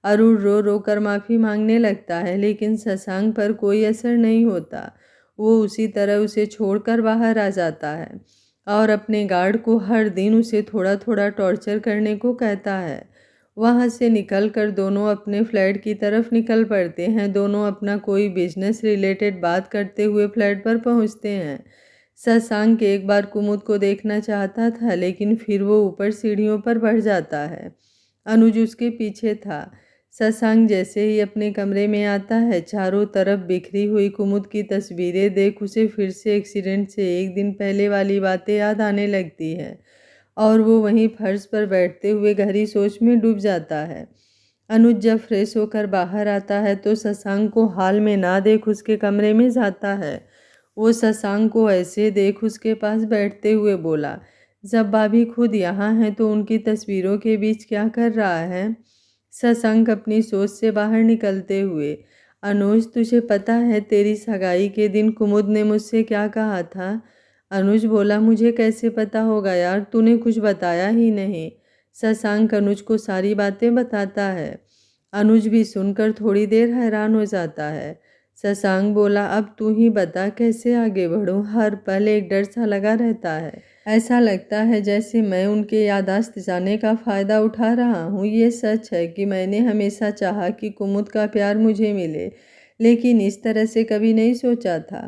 अरुण रो रो कर माफ़ी मांगने लगता है, लेकिन शशांक पर कोई असर नहीं होता। वो उसी तरह उसे छोड़कर बाहर आ जाता है और अपने गार्ड को हर दिन उसे थोड़ा थोड़ा टॉर्चर करने को कहता है। वहाँ से निकलकर दोनों अपने फ्लैट की तरफ निकल पड़ते हैं। दोनों अपना कोई बिजनेस रिलेटेड बात करते हुए फ्लैट पर पहुँचते हैं। शशांक एक बार कुमुद को देखना चाहता था, लेकिन फिर वो ऊपर सीढ़ियों पर बढ़ जाता है। अनुज उसके पीछे था। शशांक जैसे ही अपने कमरे में आता है, चारों तरफ बिखरी हुई कुमुद की तस्वीरें देख उसे फिर से एक्सीडेंट से एक दिन पहले वाली बातें याद आने लगती है और वो वहीं फर्श पर बैठते हुए गहरी सोच में डूब जाता है। अनुज जब फ्रेश होकर बाहर आता है तो शशांक को हाल में ना देख उसके कमरे में जाता है। वो शशांक को ऐसे देख उसके पास बैठते हुए बोला, जब भाभी खुद यहाँ हैं तो उनकी तस्वीरों के बीच क्या कर रहा है? शशांक अपनी सोच से बाहर निकलते हुए, अनुज तुझे पता है तेरी सगाई के दिन कुमुद ने मुझसे क्या कहा था? अनुज बोला, मुझे कैसे पता होगा यार, तूने कुछ बताया ही नहीं। शशांक अनुज को सारी बातें बताता है। अनुज भी सुनकर थोड़ी देर हैरान हो जाता है। शशांक बोला, अब तू ही बता कैसे आगे बढ़ूं? हर पल एक डर सा लगा रहता है। ऐसा लगता है जैसे मैं उनके याददाश्त जाने का फ़ायदा उठा रहा हूँ। ये सच है कि मैंने हमेशा चाहा कि कुमुद का प्यार मुझे मिले, लेकिन इस तरह से कभी नहीं सोचा था।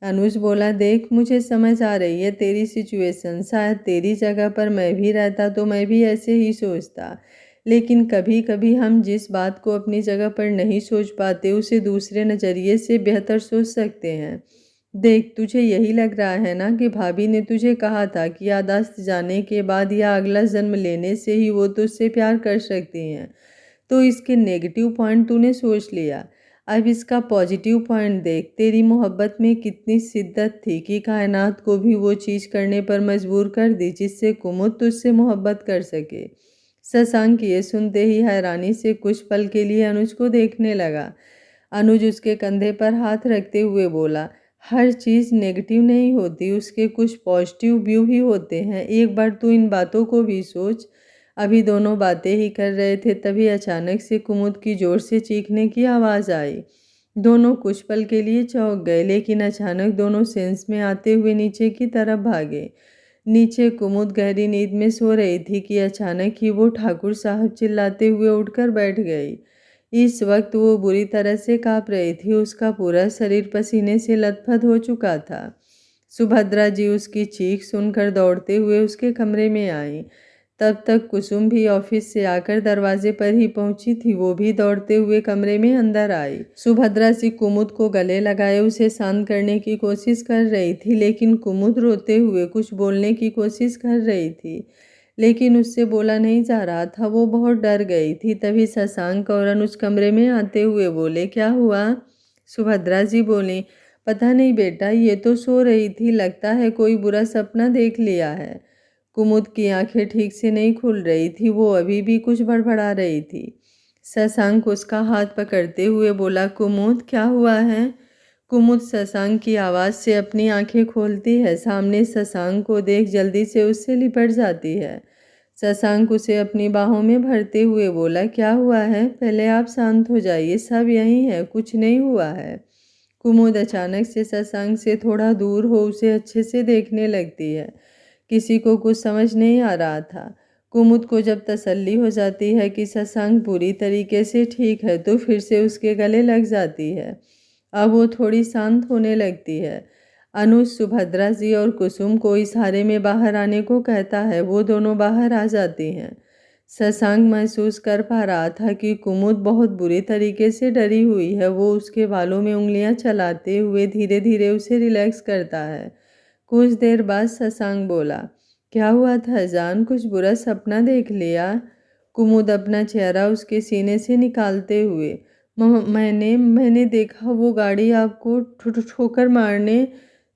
अनुज बोला, देख मुझे समझ आ रही है तेरी सिचुएशन, शायद तेरी जगह पर मैं भी रहता तो मैं भी ऐसे ही सोचता, लेकिन कभी कभी हम जिस बात को अपनी जगह पर नहीं सोच पाते उसे दूसरे नज़रिए से बेहतर सोच सकते हैं। देख तुझे यही लग रहा है ना कि भाभी ने तुझे कहा था कि याददाश्त जाने के बाद या अगला जन्म लेने से ही वो तुझसे प्यार कर सकती हैं, तो इसके नेगेटिव पॉइंट तूने सोच लिया। अब इसका पॉजिटिव पॉइंट देख, तेरी मोहब्बत में कितनी शिद्दत थी कि कायनात को भी वो चीज़ करने पर मजबूर कर दी जिससे कुमुद तुझसे मोहब्बत कर सके। शशांक ये सुनते ही हैरानी से कुछ पल के लिए अनुज को देखने लगा। अनुज उसके कंधे पर हाथ रखते हुए बोला, हर चीज़ नेगेटिव नहीं होती, उसके कुछ पॉजिटिव व्यू भी होते हैं। एक बार तू इन बातों को भी सोच। अभी दोनों बातें ही कर रहे थे, तभी अचानक से कुमुद की जोर से चीखने की आवाज़ आई। दोनों कुछ पल के लिए चौंक गए, लेकिन अचानक दोनों सेंस में आते हुए नीचे की तरफ भागे। नीचे कुमुद गहरी नींद में सो रही थी कि अचानक ही वो ठाकुर साहब चिल्लाते हुए उठकर बैठ गई। इस वक्त वो बुरी तरह से काँप रही थी, उसका पूरा शरीर पसीने से लथपथ हो चुका था। सुभद्रा जी उसकी चीख सुनकर दौड़ते हुए उसके कमरे में आई। तब तक कुसुम भी ऑफिस से आकर दरवाजे पर ही पहुंची थी। वो भी दौड़ते हुए कमरे में अंदर आई। सुभद्रा सी कुमुद को गले लगाए उसे शांत करने की कोशिश कर रही थी, लेकिन कुमुद रोते हुए कुछ बोलने की कोशिश कर रही थी, लेकिन उससे बोला नहीं जा रहा था। वो बहुत डर गई थी। तभी शशांक और अनुज कमरे में आते हुए बोले, क्या हुआ? सुभद्रा जी बोली, पता नहीं बेटा, ये तो सो रही थी, लगता है कोई बुरा सपना देख लिया है। कुमुद की आंखें ठीक से नहीं खुल रही थी, वो अभी भी कुछ बड़बड़ा रही थी। शशांक उसका हाथ पकड़ते हुए बोला, कुमुद क्या हुआ है? कुमुद शशांक की आवाज़ से अपनी आंखें खोलती है। सामने शशांक को देख जल्दी से उससे लिपट जाती है। शशांक उसे अपनी बाहों में भरते हुए बोला, क्या हुआ है? पहले आप शांत हो जाइए, सब यहीं है, कुछ नहीं हुआ है। कुमुद अचानक से शशांक से थोड़ा दूर हो उसे अच्छे से देखने लगती है। किसी को कुछ समझ नहीं आ रहा था। कुमुद को जब तसल्ली हो जाती है कि शशांक पूरी तरीके से ठीक है तो फिर से उसके गले लग जाती है। अब वो थोड़ी शांत होने लगती है। अनुज सुभद्रा जी और कुसुम को इशारे में बाहर आने को कहता है। वो दोनों बाहर आ जाती हैं। शशांक महसूस कर पा रहा था कि कुमुद बहुत बुरी तरीके से डरी हुई है। वो उसके बालों में उंगलियां चलाते हुए धीरे धीरे उसे रिलैक्स करता है। कुछ देर बाद शशांक बोला, क्या हुआ था जान, कुछ बुरा सपना देख लिया? कुमुद अपना चेहरा उसके सीने से निकालते हुए, मैंने देखा वो गाड़ी आपको ठोकर मारने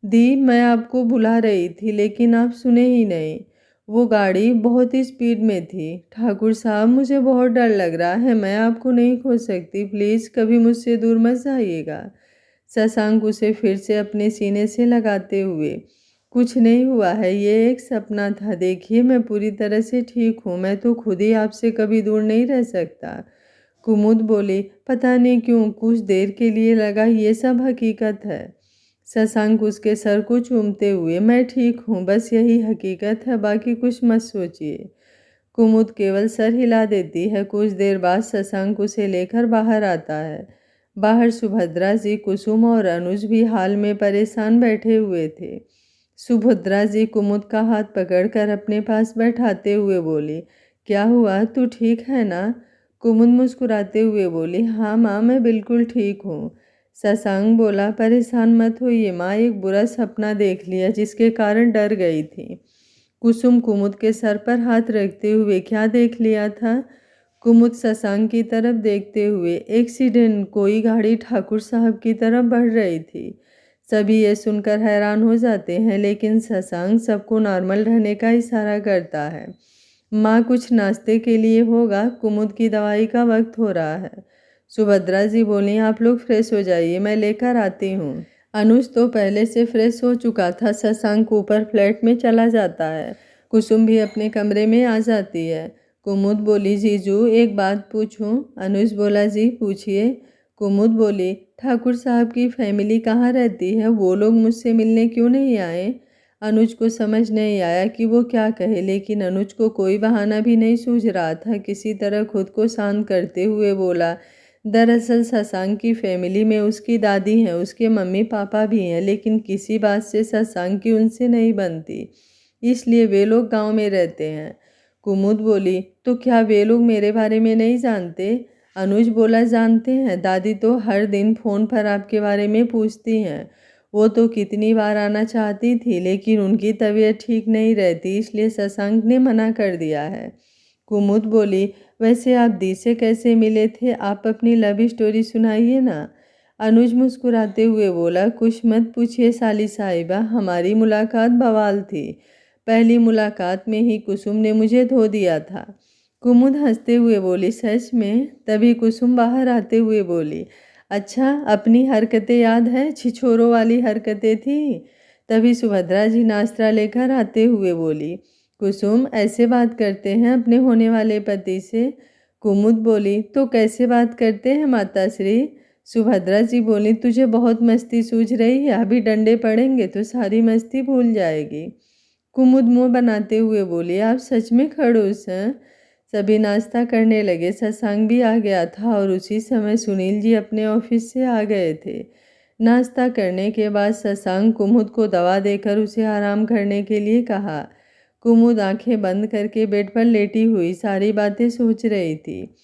दी। मैं आपको बुला रही थी लेकिन आप सुने ही नहीं। वो गाड़ी बहुत ही स्पीड में थी। ठाकुर साहब, मुझे बहुत डर लग रहा है। मैं आपको नहीं खो सकती। प्लीज़ कभी मुझसे दूर मत जाइएगा। शशांक उसे फिर से अपने सीने से लगाते हुए, कुछ नहीं हुआ है, ये एक सपना था। देखिए, मैं पूरी तरह से ठीक हूँ। मैं तो खुद ही आपसे कभी दूर नहीं रह सकता। कुमुद बोली, पता नहीं क्यों कुछ देर के लिए लगा ये सब हकीकत है। शशांक उसके सर को चूमते हुए, मैं ठीक हूँ, बस यही हकीकत है, बाकी कुछ मत सोचिए। कुमुद केवल सर हिला देती है। कुछ देर बाद शशांक उसे लेकर बाहर आता है। बाहर सुभद्रा जी, कुसुम और अनुज भी हाल में परेशान बैठे हुए थे। सुभद्रा जी कुमुद का हाथ पकड़कर अपने पास बैठाते हुए बोली, क्या हुआ, तू ठीक है ना? कुमुद मुस्कुराते हुए बोली, हाँ माँ, मैं बिल्कुल ठीक हूँ। शशांक बोला, परेशान मत होइए माँ, एक बुरा सपना देख लिया जिसके कारण डर गई थी। कुसुम कुमुद के सर पर हाथ रखते हुए, क्या देख लिया था? कुमुद शशांक की तरफ देखते हुए, एक्सीडेंट, कोई गाड़ी ठाकुर साहब की तरफ बढ़ रही थी। सभी ये सुनकर हैरान हो जाते हैं लेकिन शशांक सबको नॉर्मल रहने का इशारा करता है। माँ, कुछ नाश्ते के लिए होगा, कुमुद की दवाई का वक्त हो रहा है। सुभद्रा जी बोली, आप लोग फ्रेश हो जाइए, मैं लेकर आती हूँ। अनुज तो पहले से फ्रेश हो चुका था। शशांक ऊपर फ्लैट में चला जाता है। कुसुम भी अपने कमरे में आ जाती है। कुमुद बोली, जीजू एक बात पूछूं? अनुज बोला, जी पूछिए। कुमुद बोली, ठाकुर साहब की फैमिली कहाँ रहती है? वो लोग मुझसे मिलने क्यों नहीं आए? अनुज को समझ नहीं आया कि वो क्या कहे, लेकिन अनुज को कोई बहाना भी नहीं सूझ रहा था। किसी तरह खुद को शांत करते हुए बोला, दरअसल शशांक की फैमिली में उसकी दादी हैं, उसके मम्मी पापा भी हैं, लेकिन किसी बात से शशांक की उनसे नहीं बनती, इसलिए वे लोग गांव में रहते हैं। कुमुद बोली, तो क्या वे लोग मेरे बारे में नहीं जानते? अनुज बोला, जानते हैं, दादी तो हर दिन फ़ोन पर आपके बारे में पूछती हैं। वो तो कितनी बार आना चाहती थी लेकिन उनकी तबीयत ठीक नहीं रहती, इसलिए शशांक ने मना कर दिया है। कुमुद बोली, वैसे आप दी से कैसे मिले थे? आप अपनी लव स्टोरी सुनाइए ना। अनुज मुस्कुराते हुए बोला, कुछ मत पूछिए साली साहिबा, हमारी मुलाकात बवाल थी। पहली मुलाकात में ही कुसुम ने मुझे धो दिया था। कुमुद हंसते हुए बोली, सच में? तभी कुसुम बाहर आते हुए बोली, अच्छा, अपनी हरकतें याद है, छिछोरों वाली हरकतें थी। तभी सुभद्रा जी नाश्ता लेकर आते हुए बोली, कुसुम ऐसे बात करते हैं अपने होने वाले पति से? कुमुद बोली, तो कैसे बात करते हैं माताश्री? सुभद्रा जी बोली, तुझे बहुत मस्ती सूझ रही है, अभी डंडे पड़ेंगे तो सारी मस्ती भूल जाएगी। कुमुद मुंह बनाते हुए बोली, आप सच में खड़ूस हैं? सभी नाश्ता करने लगे। शशांक भी आ गया था और उसी समय सुनील जी अपने ऑफिस से आ गए थे। नाश्ता करने के बाद शशांक कुमुद को दवा देकर उसे आराम करने के लिए कहा। कुमुद आंखें बंद करके बेड पर लेटी हुई सारी बातें सोच रही थी।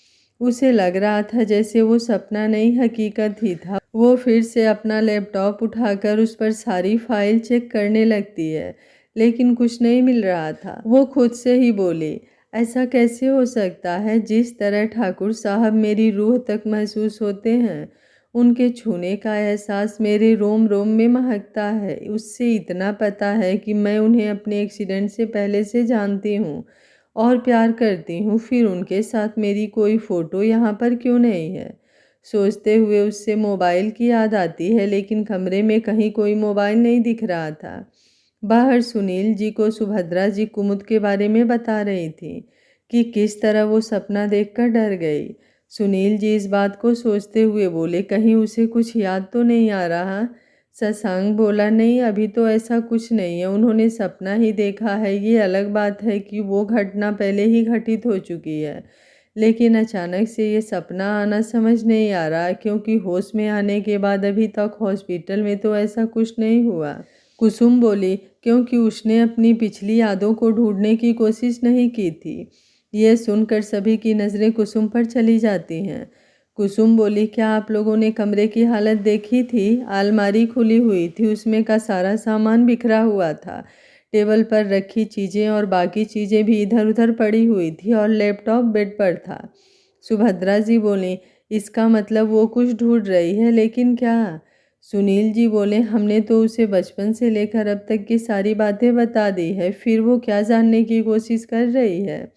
उसे लग रहा था जैसे वो सपना नहीं हकीकत ही था। वो फिर से अपना लैपटॉप उठाकर उस पर सारी फाइल चेक करने लगती है, लेकिन कुछ नहीं मिल रहा था। वो खुद से ही बोली, ऐसा कैसे हो सकता है? जिस तरह ठाकुर साहब मेरी रूह तक महसूस होते हैं, उनके छूने का एहसास मेरे रोम रोम में महकता है। उससे इतना पता है कि मैं उन्हें अपने एक्सीडेंट से पहले से जानती हूँ और प्यार करती हूँ। फिर उनके साथ मेरी कोई फ़ोटो यहाँ पर क्यों नहीं है? सोचते हुए उससे मोबाइल की याद आती है, लेकिन कमरे में कहीं कोई मोबाइल नहीं दिख रहा था। बाहर सुनील जी को सुभद्रा जी कुमुद के बारे में बता रही थी कि किस तरह वो सपना देखकर डर गई। सुनील जी इस बात को सोचते हुए बोले, कहीं उसे कुछ याद तो नहीं आ रहा? शशांक बोला, नहीं अभी तो ऐसा कुछ नहीं है, उन्होंने सपना ही देखा है। ये अलग बात है कि वो घटना पहले ही घटित हो चुकी है, लेकिन अचानक से ये सपना आना समझ नहीं आ रहा, क्योंकि होश में आने के बाद अभी तक हॉस्पिटल में तो ऐसा कुछ नहीं हुआ। कुसुम बोली, क्योंकि उसने अपनी पिछली यादों को ढूंढने की कोशिश नहीं की थी। यह सुनकर सभी की नज़रें कुसुम पर चली जाती हैं। कुसुम बोली, क्या आप लोगों ने कमरे की हालत देखी थी? अलमारी खुली हुई थी, उसमें का सारा सामान बिखरा हुआ था। टेबल पर रखी चीज़ें और बाकी चीज़ें भी इधर उधर पड़ी हुई थी और लैपटॉप बेड पर था। सुभद्रा जी बोली, इसका मतलब वो कुछ ढूंढ रही है, लेकिन क्या? सुनील जी बोले, हमने तो उसे बचपन से लेकर अब तक की सारी बातें बता दी है, फिर वो क्या जानने की कोशिश कर रही है?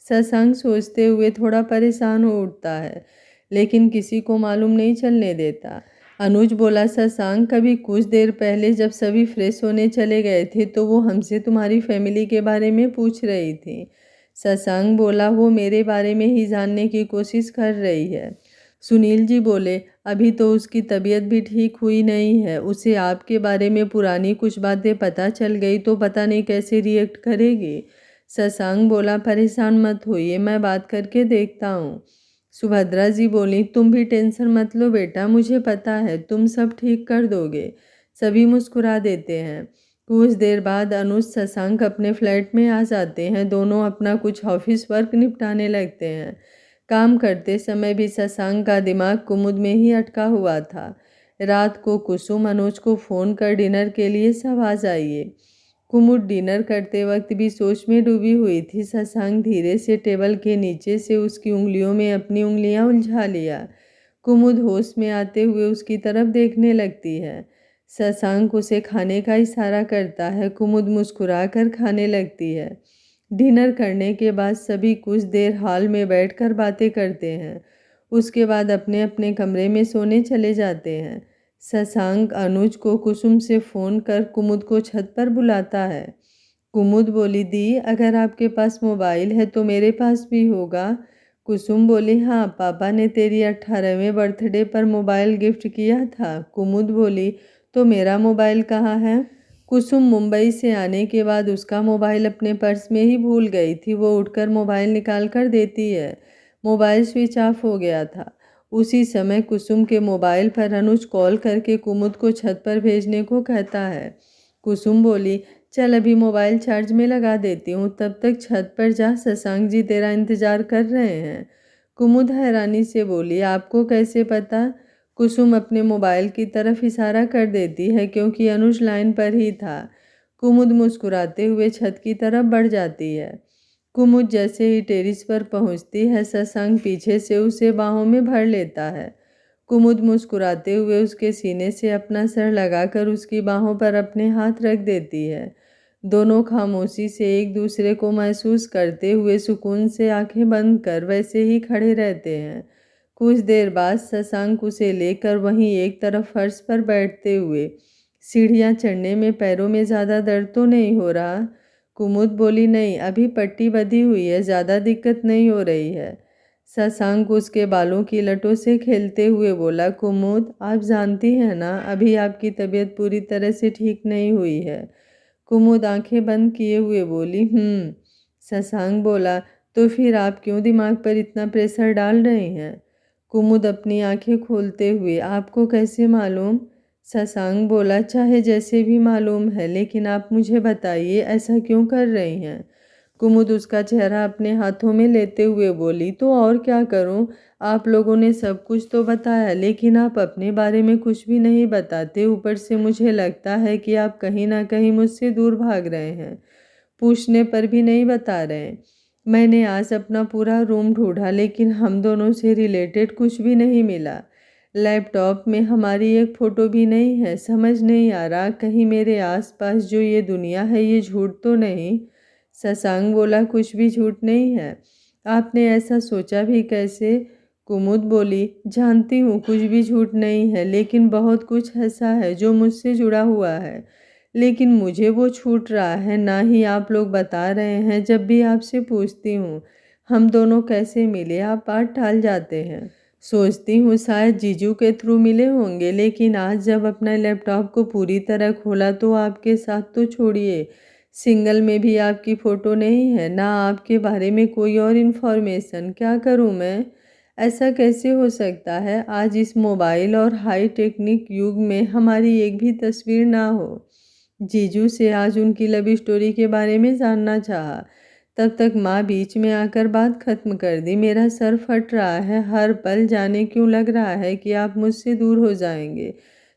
शशांक सोचते हुए थोड़ा परेशान हो उठता है, लेकिन किसी को मालूम नहीं चलने देता। अनुज बोला, शशांक, कभी कुछ देर पहले जब सभी फ्रेश होने चले गए थे तो वो हमसे तुम्हारी फैमिली के बारे में पूछ रही थी। शशांक बोला, वो मेरे बारे में ही जानने की कोशिश कर रही है। सुनील जी बोले, अभी तो उसकी तबीयत भी ठीक हुई नहीं है, उसे आपके बारे में पुरानी कुछ बातें पता चल गई तो पता नहीं कैसे रिएक्ट करेगी। शशांक बोला, परेशान मत होइए, मैं बात करके देखता हूँ। सुभद्रा जी बोली, तुम भी टेंशन मत लो बेटा, मुझे पता है तुम सब ठीक कर दोगे। सभी मुस्कुरा देते हैं। कुछ देर बाद अनुज शशांक अपने फ्लैट में आ जाते हैं। दोनों अपना कुछ ऑफिस वर्क निपटाने लगते हैं। काम करते समय भी शशांक का दिमाग कुमुद में ही अटका हुआ था। रात को कुसुम अनुज को फ़ोन कर डिनर के लिए सब आ जाइए। कुमुद डिनर करते वक्त भी सोच में डूबी हुई थी। शशांक धीरे से टेबल के नीचे से उसकी उंगलियों में अपनी उंगलियां उलझा लिया। कुमुद होश में आते हुए उसकी तरफ देखने लगती है। शशांक उसे खाने का इशारा करता है। कुमुद मुस्कुरा कर खाने लगती है। डिनर करने के बाद सभी कुछ देर हॉल में बैठकर बातें करते हैं। उसके बाद अपने अपने कमरे में सोने चले जाते हैं। शशांक अनुज को कुसुम से फ़ोन कर कुमुद को छत पर बुलाता है। कुमुद बोली, दी, अगर आपके पास मोबाइल है तो मेरे पास भी होगा। कुसुम बोली, हाँ, पापा ने तेरी 18वें बर्थडे पर मोबाइल गिफ्ट किया था। कुमुद बोली, तो मेरा मोबाइल कहाँ है? कुसुम मुंबई से आने के बाद उसका मोबाइल अपने पर्स में ही भूल गई थी। वो उठकर मोबाइल निकाल कर देती है। मोबाइल स्विच ऑफ हो गया था। उसी समय कुसुम के मोबाइल पर अनुज कॉल करके कुमुद को छत पर भेजने को कहता है। कुसुम बोली, चल अभी मोबाइल चार्ज में लगा देती हूँ, तब तक छत पर जा, शशांक जी तेरा इंतजार कर रहे हैं। कुमुद हैरानी से बोली, आपको कैसे पता? कुसुम अपने मोबाइल की तरफ इशारा कर देती है, क्योंकि अनुज लाइन पर ही था। कुमुद मुस्कुराते हुए छत की तरफ बढ़ जाती है। कुमुद जैसे ही टेरिस पर पहुंचती है, शशांक पीछे से उसे बाहों में भर लेता है। कुमुद मुस्कुराते हुए उसके सीने से अपना सर लगाकर उसकी बाहों पर अपने हाथ रख देती है। दोनों खामोशी से एक दूसरे को महसूस करते हुए सुकून से आंखें बंद कर वैसे ही खड़े रहते हैं। कुछ देर बाद शशांक उसे लेकर वहीं एक तरफ फर्श पर बैठते हुए, सीढ़ियाँ चढ़ने में पैरों में ज़्यादा दर्द तो नहीं हो रहा? कुमुद बोली, नहीं, अभी पट्टी बंधी हुई है, ज़्यादा दिक्कत नहीं हो रही है। शशांक उसके बालों की लटों से खेलते हुए बोला, कुमुद, आप जानती हैं ना, अभी आपकी तबीयत पूरी तरह से ठीक नहीं हुई है। कुमुद आंखें बंद किए हुए बोली, शशांक बोला, तो फिर आप क्यों दिमाग पर इतना प्रेशर डाल रहे हैं? कुमुद अपनी आंखें खोलते हुए, आपको कैसे मालूम? शशांक बोला, चाहे जैसे भी मालूम है, लेकिन आप मुझे बताइए, ऐसा क्यों कर रही हैं? कुमुद उसका चेहरा अपने हाथों में लेते हुए बोली, तो और क्या करूं? आप लोगों ने सब कुछ तो बताया, लेकिन आप अपने बारे में कुछ भी नहीं बताते। ऊपर से मुझे लगता है कि आप कहीं ना कहीं मुझसे दूर भाग रहे हैं, पूछने पर भी नहीं बता रहे। मैंने आज अपना पूरा रूम ढूंढा, लेकिन हम दोनों से रिलेटेड कुछ भी नहीं मिला। लैपटॉप में हमारी एक फ़ोटो भी नहीं है। समझ नहीं आ रहा, कहीं मेरे आसपास जो ये दुनिया है ये झूठ तो नहीं? शशांक बोला, कुछ भी झूठ नहीं है। आपने ऐसा सोचा भी कैसे? कुमुद बोली, जानती हूँ कुछ भी झूठ नहीं है, लेकिन बहुत कुछ ऐसा है जो मुझसे जुड़ा हुआ है, लेकिन मुझे वो छूट रहा है, ना ही आप लोग बता रहे हैं। जब भी आपसे पूछती हूँ हम दोनों कैसे मिले, आप बात टाल जाते हैं। सोचती हूँ शायद जीजू के थ्रू मिले होंगे, लेकिन आज जब अपना लैपटॉप को पूरी तरह खोला तो आपके साथ तो छोड़िए, सिंगल में भी आपकी फ़ोटो नहीं है, ना आपके बारे में कोई और इन्फॉर्मेशन। क्या करूँ मैं? ऐसा कैसे हो सकता है? आज इस मोबाइल और हाई टेक्निक युग में हमारी एक भी तस्वीर ना हो। जीजू से आज उनकी लव स्टोरी के बारे में जानना चाहा, तब तक माँ बीच में आकर बात खत्म कर दी। मेरा सर फट रहा है, हर पल जाने क्यों लग रहा है कि आप मुझसे दूर हो जाएंगे,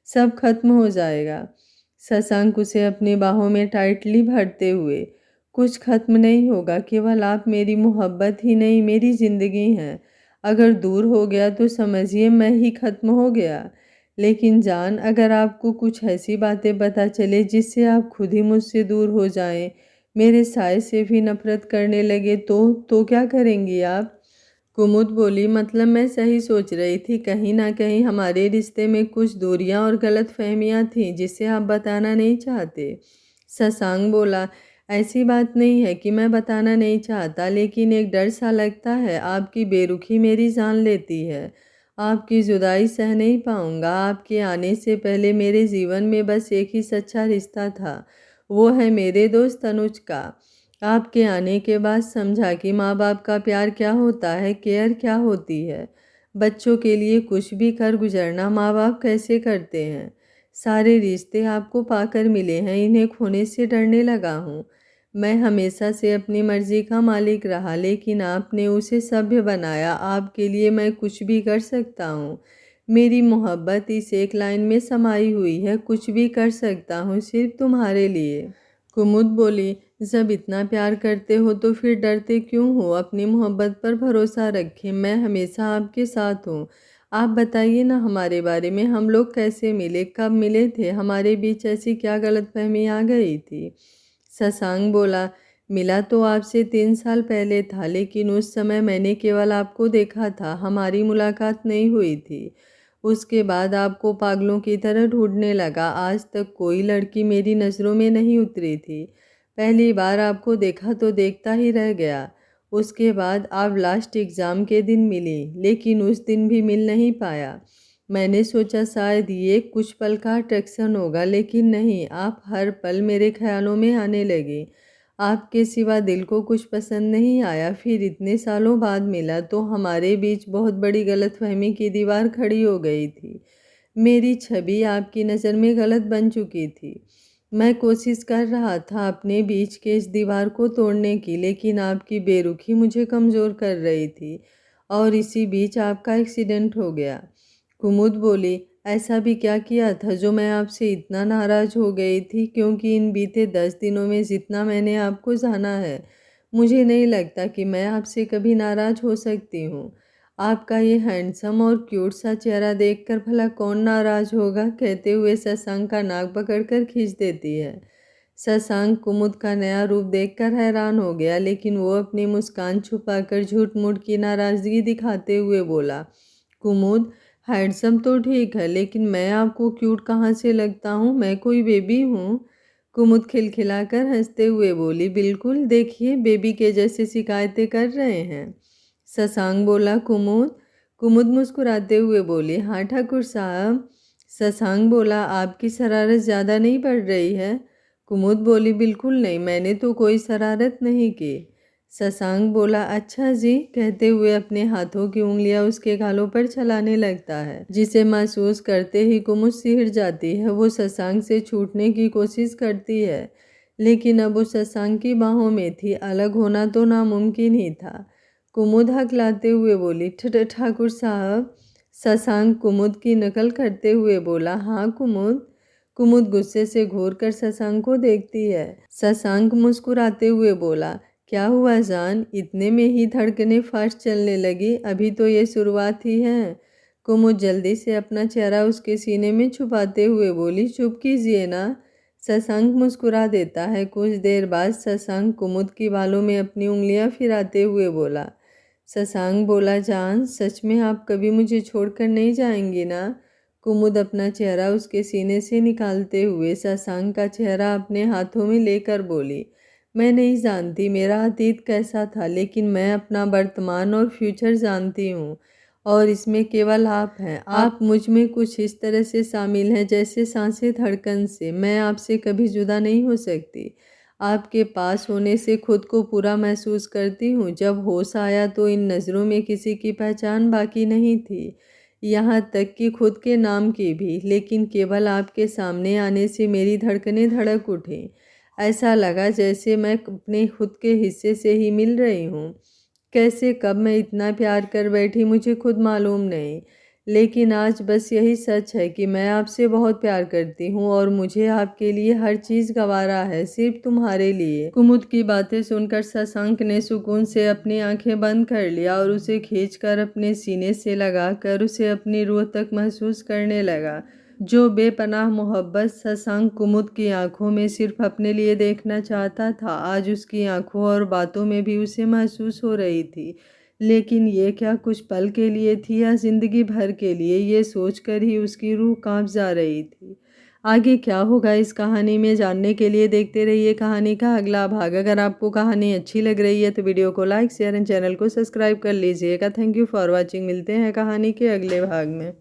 सब खत्म हो जाएगा। शशांक उसे अपनी बाहों में टाइटली भरते हुए, कुछ खत्म नहीं होगा, केवल आप मेरी मोहब्बत ही नहीं मेरी ज़िंदगी हैं। अगर दूर हो गया तो समझिए मैं ही खत्म हो गया। लेकिन जान, अगर आपको कुछ ऐसी बातें पता चले जिससे आप खुद ही मुझसे दूर हो जाएं, मेरे साय से भी नफरत करने लगे तो क्या करेंगी आप? कुमुद बोली, मतलब मैं सही सोच रही थी, कहीं ना कहीं हमारे रिश्ते में कुछ दूरियां और गलत फहमियाँ थीं जिसे आप बताना नहीं चाहते। शशांक बोला, ऐसी बात नहीं है कि मैं बताना नहीं चाहता, लेकिन एक डर सा लगता है, आपकी बेरुखी मेरी जान लेती है। आपकी जुदाई सह नहीं पाऊंगा। आपके आने से पहले मेरे जीवन में बस एक ही सच्चा रिश्ता था, वो है मेरे दोस्त अनुज का। आपके आने के बाद समझा कि माँ बाप का प्यार क्या होता है, केयर क्या होती है। बच्चों के लिए कुछ भी कर गुजरना माँ बाप कैसे करते हैं। सारे रिश्ते आपको पाकर मिले हैं, इन्हें खोने से डरने लगा हूँ। मैं हमेशा से अपनी मर्जी का मालिक रहा, लेकिन आपने उसे सभ्य बनाया। आपके लिए मैं कुछ भी कर सकता हूँ। मेरी मोहब्बत इस एक लाइन में समाई हुई है, कुछ भी कर सकता हूँ सिर्फ तुम्हारे लिए। कुमुद बोली, जब इतना प्यार करते हो तो फिर डरते क्यों हो? अपनी मोहब्बत पर भरोसा रखें, मैं हमेशा आपके साथ हूँ। आप बताइए ना हमारे बारे में, हम लोग कैसे मिले, कब मिले थे, हमारे बीच ऐसी क्या गलतफहमी आ गई थी? शशांक बोला, मिला तो आपसे 3 साल पहले था, लेकिन उस समय मैंने केवल आपको देखा था, हमारी मुलाकात नहीं हुई थी। उसके बाद आपको पागलों की तरह ढूंढने लगा। आज तक कोई लड़की मेरी नज़रों में नहीं उतरी थी। पहली बार आपको देखा तो देखता ही रह गया। उसके बाद आप लास्ट एग्ज़ाम के दिन मिली, लेकिन उस दिन भी मिल नहीं पाया। मैंने सोचा शायद ये कुछ पल का अट्रैक्शन होगा, लेकिन नहीं, आप हर पल मेरे ख्यालों में आने लगे। आपके सिवा दिल को कुछ पसंद नहीं आया। फिर इतने सालों बाद मिला तो हमारे बीच बहुत बड़ी गलतफहमी की दीवार खड़ी हो गई थी। मेरी छवि आपकी नज़र में गलत बन चुकी थी। मैं कोशिश कर रहा था अपने बीच के इस दीवार को तोड़ने की, लेकिन आपकी बेरुखी मुझे कमज़ोर कर रही थी, और इसी बीच आपका एक्सीडेंट हो गया। कुमुद बोली, ऐसा भी क्या किया था जो मैं आपसे इतना नाराज़ हो गई थी? क्योंकि इन बीते 10 दिनों में जितना मैंने आपको जाना है, मुझे नहीं लगता कि मैं आपसे कभी नाराज़ हो सकती हूँ। आपका ये हैंडसम और क्यूट सा चेहरा देखकर भला कौन नाराज़ होगा? कहते हुए शशांक का नाक पकड़कर खींच देती है। शशांक कुमुद का नया रूप देखकर हैरान हो गया, लेकिन वो अपनी मुस्कान छुपाकर झूठ मूठ की नाराज़गी दिखाते हुए बोला, कुमुद, हैंडसम तो ठीक है, लेकिन मैं आपको क्यूट कहाँ से लगता हूँ? मैं कोई बेबी हूँ? कुमुद खिलखिलाकर हंसते हुए बोली, बिल्कुल, देखिए बेबी के जैसे शिकायतें कर रहे हैं। शशांक बोला, कुमुद? कुमुद मुस्कुराते हुए बोली, हाँ ठाकुर साहब। शशांक बोला, आपकी शरारत ज़्यादा नहीं बढ़ रही है? कुमुद बोली, बिल्कुल नहीं, मैंने तो कोई शरारत नहीं की। शशांक बोला, अच्छा जी, कहते हुए अपने हाथों की उंगलियां उसके गालों पर चलाने लगता है, जिसे महसूस करते ही कुमुद सिहर जाती है। वो शशांक से छूटने की कोशिश करती है, लेकिन अब वो शशांक की बाहों में थी, अलग होना तो नामुमकिन ही था। कुमुद हकलाते हुए बोली, ठाकुर साहब। शशांक कुमुद की नकल करते हुए बोला, हाँ कुमुद। कुमुद गुस्से से घूर कर शशांक को देखती है। शशांक मुस्कुराते हुए बोला, क्या हुआ जान, इतने में ही धड़कनें फास्ट चलने लगी? अभी तो ये शुरुआत ही है। कुमुद जल्दी से अपना चेहरा उसके सीने में छुपाते हुए बोली, चुप कीजिए ना। शशांक मुस्कुरा देता है। कुछ देर बाद शशांक कुमुद की बालों में अपनी उंगलियां फिराते हुए बोला। शशांक बोला, जान, सच में आप कभी मुझे छोड़कर नहीं जाएंगी ना? कुमुद अपना चेहरा उसके सीने से निकालते हुए शशांक का चेहरा अपने हाथों में लेकर बोली, मैं नहीं जानती मेरा अतीत कैसा था, लेकिन मैं अपना वर्तमान और फ्यूचर जानती हूँ, और इसमें केवल आप हैं। आप मुझ में कुछ इस तरह से शामिल हैं जैसे सांसें धड़कन से। मैं आपसे कभी जुदा नहीं हो सकती। आपके पास होने से खुद को पूरा महसूस करती हूँ। जब होश आया तो इन नज़रों में किसी की पहचान बाकी नहीं थी, यहाँ तक कि खुद के नाम की भी। लेकिन केवल आपके सामने आने से मेरी धड़कनें धड़क उठीं। ऐसा लगा जैसे मैं अपने खुद के हिस्से से ही मिल रही हूँ। कैसे कब मैं इतना प्यार कर बैठी मुझे खुद मालूम नहीं, लेकिन आज बस यही सच है कि मैं आपसे बहुत प्यार करती हूँ और मुझे आपके लिए हर चीज़ गंवारा है, सिर्फ तुम्हारे लिए। कुमुद की बातें सुनकर शशांक ने सुकून से अपनी आंखें बंद कर लिया और उसे खींचकर अपने सीने से लगाकर उसे अपनी रूह तक महसूस करने लगा। जो बेपनाह मोहब्बत शशांक कुमुद की आंखों में सिर्फ अपने लिए देखना चाहता था, आज उसकी आंखों और बातों में भी उसे महसूस हो रही थी। लेकिन ये क्या कुछ पल के लिए थी या जिंदगी भर के लिए, ये सोचकर ही उसकी रूह कांप जा रही थी। आगे क्या होगा इस कहानी में जानने के लिए देखते रहिए कहानी का अगला भाग। अगर आपको कहानी अच्छी लग रही है तो वीडियो को लाइक शेयर एंड चैनल को सब्सक्राइब कर लीजिएगा। Thank you for watching. मिलते हैं कहानी के अगले भाग में।